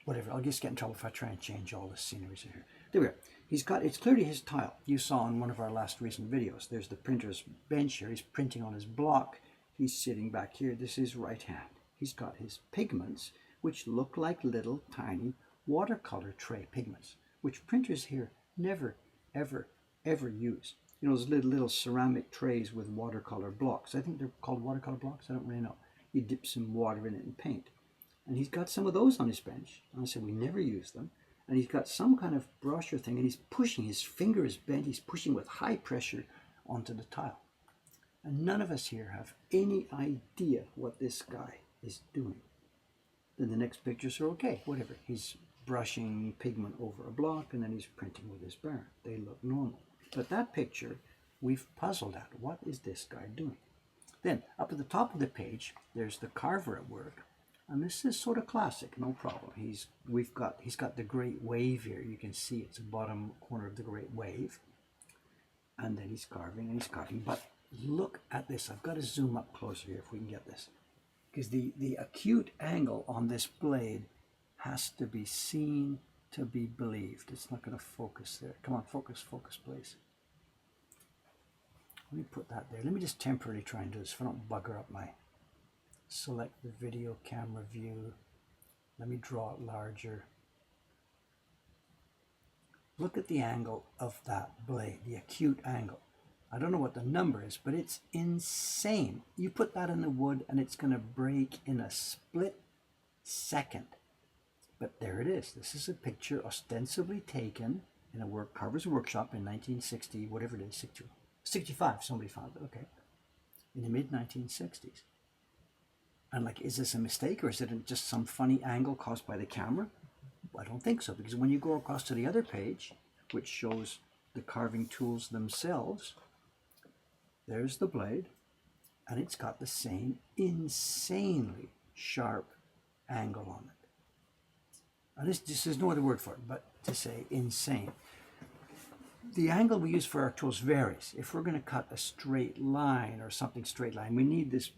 Speaker 1: Whatever, I'll just get in trouble if I try and change all the sceneries here. There we are. It's clearly his tile. You saw in one of our last recent videos. There's the printer's bench here. He's printing on his block. He's sitting back here. This is right hand. He's got his pigments, which look like little tiny watercolor tray pigments, which printers here never, ever, ever use. Those little ceramic trays with watercolor blocks. I think they're called watercolor blocks. I don't really know. You dip some water in it and paint. And he's got some of those on his bench. And I said, we never use them. And he's got some kind of brush or thing, and he's pushing. His finger is bent. He's pushing with high pressure onto the tile. And none of us here have any idea what this guy is doing. Then the next pictures are okay, whatever. He's brushing pigment over a block, and then he's printing with his burr. They look normal. But that picture, we've puzzled at. What is this guy doing? Then, up at the top of the page, there's the carver at work. And this is sort of classic, no problem. He's got the great wave here. You can see it's the bottom corner of the great wave. And then he's carving and he's carving. But look at this. I've got to zoom up closer here if we can get this. Because the acute angle on this blade has to be seen to be believed. It's not going to focus there. Come on, focus, please. Let me put that there. Let me just temporarily try and do this if I don't bugger up my... Select the video camera view. Let me draw it larger. Look at the angle of that blade, the acute angle. I don't know what the number is, but it's insane. You put that in the wood and it's going to break in a split second. But there it is. This is a picture ostensibly taken in a carver's workshop in 1960, whatever it is, 65, somebody found it, okay, in the mid-1960s. And like, is this a mistake or is it just some funny angle caused by the camera? I don't think so, because when you go across to the other page, which shows the carving tools themselves, there's the blade, and it's got the same insanely sharp angle on it. And this is no other word for it, but to say insane. The angle we use for our tools varies. If we're going to cut a straight line or something straight line, we need this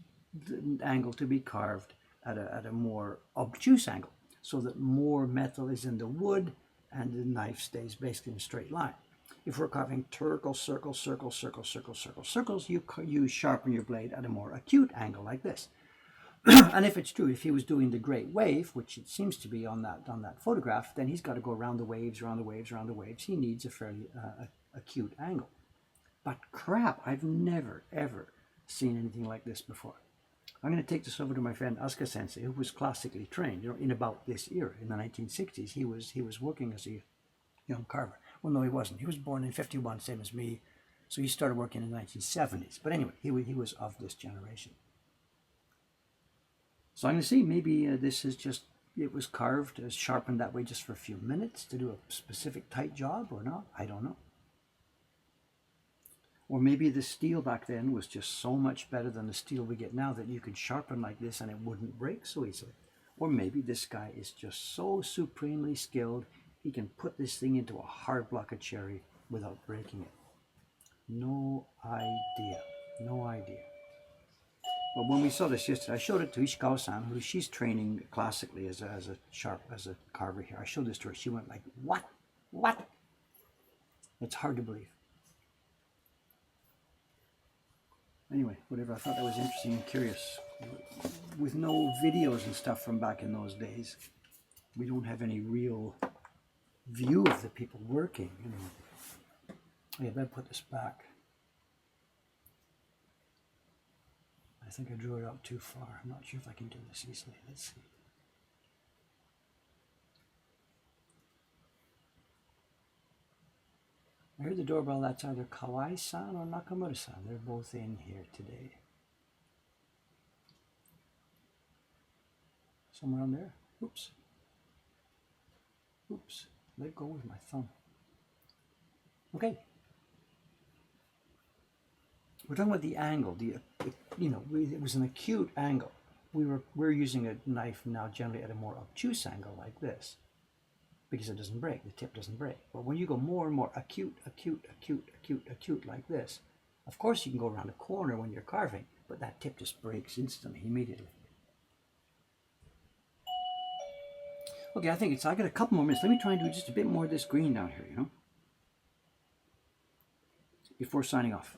Speaker 1: angle to be carved at a more obtuse angle, so that more metal is in the wood and the knife stays basically in a straight line. If we're carving circles, you sharpen your blade at a more acute angle like this. And if it's true, if he was doing the great wave, which it seems to be on that photograph, then he's got to go around the waves. He needs a fairly acute angle. But crap, I've never, ever seen anything like this before. I'm going to take this over to my friend Asuka Sensei, who was classically trained, in about this era. In the 1960s, he was working as a young carver. Well, no, he wasn't. He was born in 51, same as me. So he started working in the 1970s. But anyway, he was of this generation. So I'm going to see, maybe this is just, it was carved, sharpened that way just for a few minutes to do a specific tight job or not. I don't know. Or maybe the steel back then was just so much better than the steel we get now that you could sharpen like this and it wouldn't break so easily. Or maybe this guy is just so supremely skilled, he can put this thing into a hard block of cherry without breaking it. No idea. No idea. But when we saw this yesterday, I showed it to Ishikawa-san, who she's training classically as a carver here. I showed this to her. She went like, "What? What?" It's hard to believe. Anyway, whatever. I thought that was interesting and curious. With no videos and stuff from back in those days, we don't have any real view of the people working. I better put this back. I think I drew it up too far. I'm not sure if I can do this easily. Let's see. I heard the doorbell. That's either Kawai-san or Nakamura-san. They're both in here today. Somewhere on there. Oops. Oops. Let go with my thumb. Okay. We're talking about the angle. It was an acute angle. We're using a knife now generally at a more obtuse angle like this, because it doesn't break. The tip doesn't break. But when you go more and more acute like this, of course you can go around a corner when you're carving, but that tip just breaks instantly, immediately. Okay, I got a couple more minutes. Let me try and do just a bit more of this green down here, before signing off.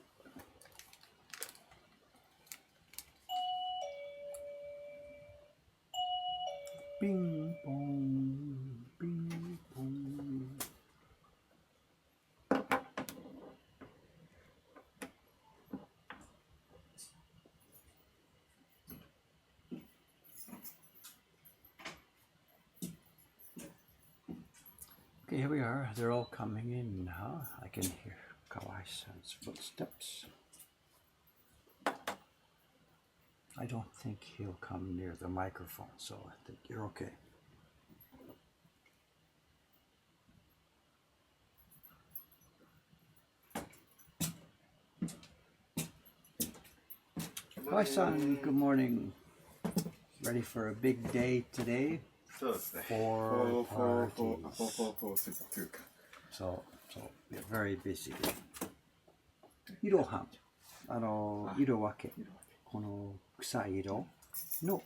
Speaker 1: Bing bong, bing bong. Okay, here we are. They're all coming in now. I can hear Kawai-san's footsteps. I don't think he'll come near the microphone, so I think you're okay. Kawai-san, good morning. Ready for a big day today?
Speaker 3: そうですね。
Speaker 1: For parties.
Speaker 3: というか。
Speaker 1: So we're very busy. 色は色分け。この草色の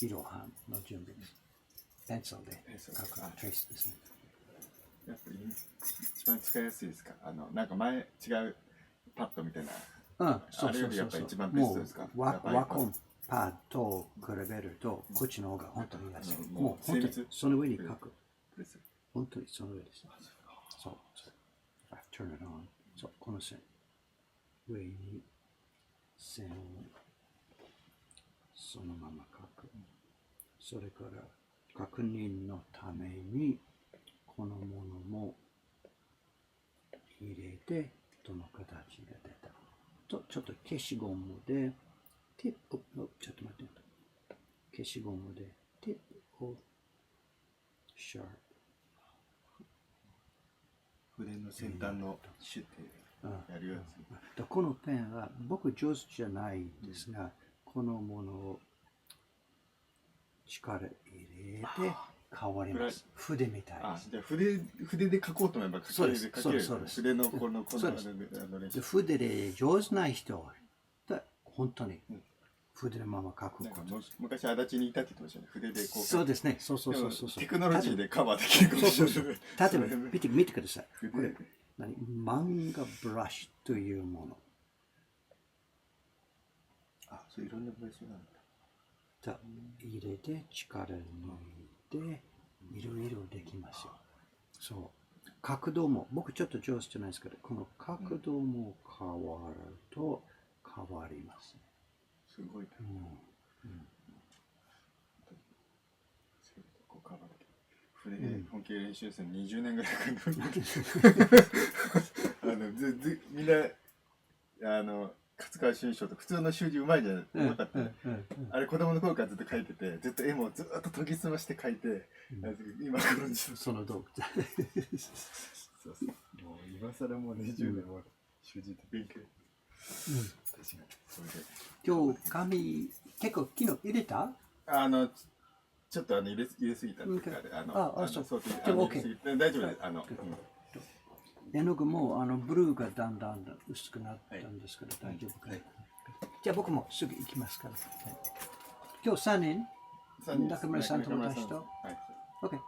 Speaker 1: 色はの準備です。ペンシルで書くトレースですね。
Speaker 3: やっぱり一番使いやすいですか。なんか前違うパッドみたいな。あれよりやっぱ一番ベストですか。
Speaker 1: ワコンパッドを比べるとこっちの方が本当に安い。もう本当にその上に書く。本当にその上です。そう。If I turn it on. そう、この線。上に線をそのまま書く。それから確認のためにこのものも入れてどの形が出たとちょっと消しゴムでティップちょっと待って消しゴムでティップをシャー
Speaker 3: プ筆の先端のシュッてやるようですね。
Speaker 1: このペンは僕上手じゃないですが、このものを力入れて変わります。筆みたいです。
Speaker 3: じゃあ筆で書こうと思えば書ける。そうです。筆のこの
Speaker 1: 筆で上手な人は本当に筆のまま書くこと。
Speaker 3: 昔足立にいたって言ってましたね。筆でこう。
Speaker 1: そうですね。そう。
Speaker 3: テクノロジーでカバーできるかもしれない。
Speaker 1: 例えば見てください。これ漫画ブラシというもの。
Speaker 3: そういろんなブラシがあるんだ。
Speaker 1: 入れて力抜いていろいろできますよ。そう角度も僕ちょっと上手じゃないですけど、この角度も変わると変わります。
Speaker 3: すごいね。筆本気練習生20年ぐらいかかる。みんな勝川新書と普通の習字うまいじゃなかった。あれ子供の頃からずっと描いてて、ずっと絵もずっと研ぎ澄まして描いて、今頃に
Speaker 1: その道具。
Speaker 3: そうもう今更もう20年も習字って勉強。確かに。
Speaker 1: 今日紙結構昨日入れた？
Speaker 3: ちょっと入れすぎたっていうか、
Speaker 1: そう。
Speaker 3: でも OK。大丈夫です。
Speaker 1: 絵の具もブルーがだんだん薄くなったんですけど、大丈夫かな。じゃあ僕もすぐ行きますから。今日3人？中村さんと私と。OK。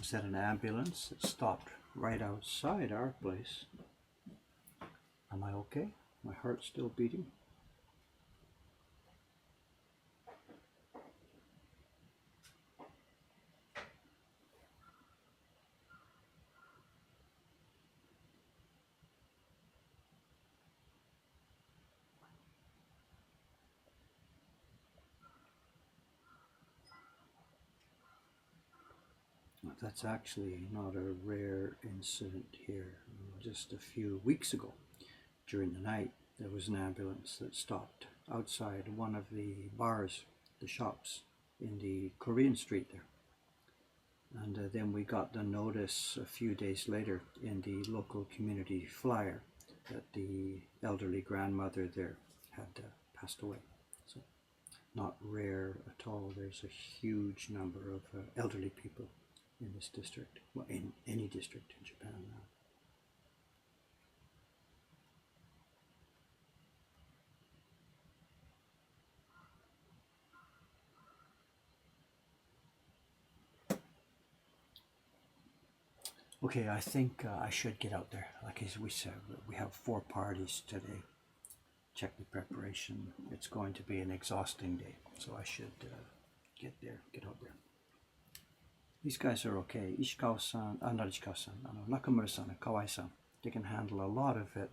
Speaker 1: Is that an ambulance that stopped right outside our place? Am I okay? My heart's still beating? That's actually not a rare incident here. Just a few weeks ago, during the night, there was an ambulance that stopped outside one of the bars, the shops in the Korean street there. And then we got the notice a few days later in the local community flyer that the elderly grandmother there had passed away. So not rare at all. There's a huge number of elderly people in this district, well, in any district in Japan now. Okay, I think I should get out there. Like as we said, we have 4 parties today. Check the preparation. It's going to be an exhausting day, so I should get out there. These guys are okay. Ishikawa-san, not Ishikawa-san, Nakamura-san and Kawai-san, they can handle a lot of it,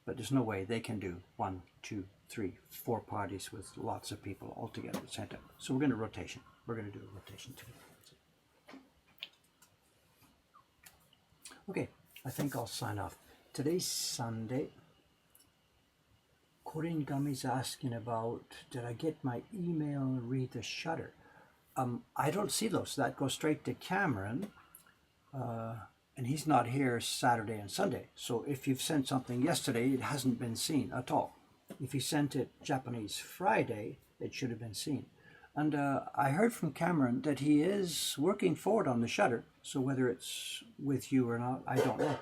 Speaker 1: but there's no way they can do 1, 2, 3, 4 parties with lots of people all together at the same time. So we're going to rotation. We're going to do a rotation today. Okay, I think I'll sign off. Today's Sunday. Korean Gummy's asking about, did I get my email read the shutter? I don't see those. That goes straight to Cameron, and he's not here Saturday and Sunday. So if you've sent something yesterday, it hasn't been seen at all. If you sent it Japanese Friday, it should have been seen. And I heard from Cameron that he is working forward on the shutter. So whether it's with you or not, I don't know.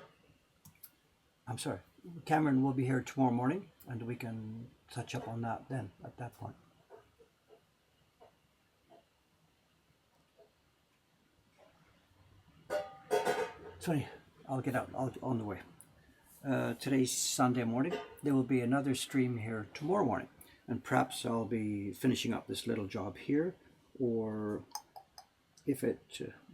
Speaker 1: I'm sorry. Cameron will be here tomorrow morning, and we can touch up on that then, at that point. Tony, I'll get out. On the way. Today's Sunday morning. There will be another stream here tomorrow morning, and perhaps I'll be finishing up this little job here, or if it,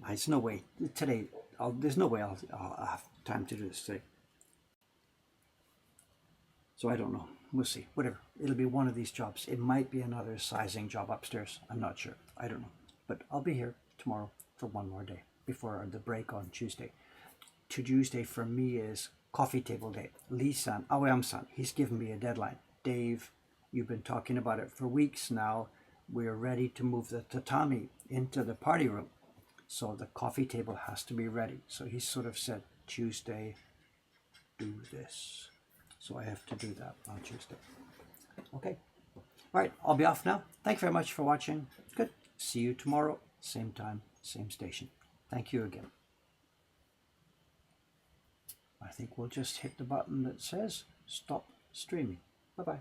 Speaker 1: there's no way today. There's no way I'll have time to do this today. So I don't know. We'll see. Whatever. It'll be one of these jobs. It might be another sizing job upstairs. I'm not sure. I don't know. But I'll be here tomorrow for one more day before the break on Tuesday. Tuesday for me is coffee table day. Lee-san, Aoyama-san, he's given me a deadline. Dave, you've been talking about it for weeks now. We're ready to move the tatami into the party room. So the coffee table has to be ready. So he sort of said, Tuesday, do this. So I have to do that on Tuesday. Okay. All right, I'll be off now. Thank you very much for watching. Good. See you tomorrow, same time, same station. Thank you again. I think we'll just hit the button that says stop streaming. Bye-bye.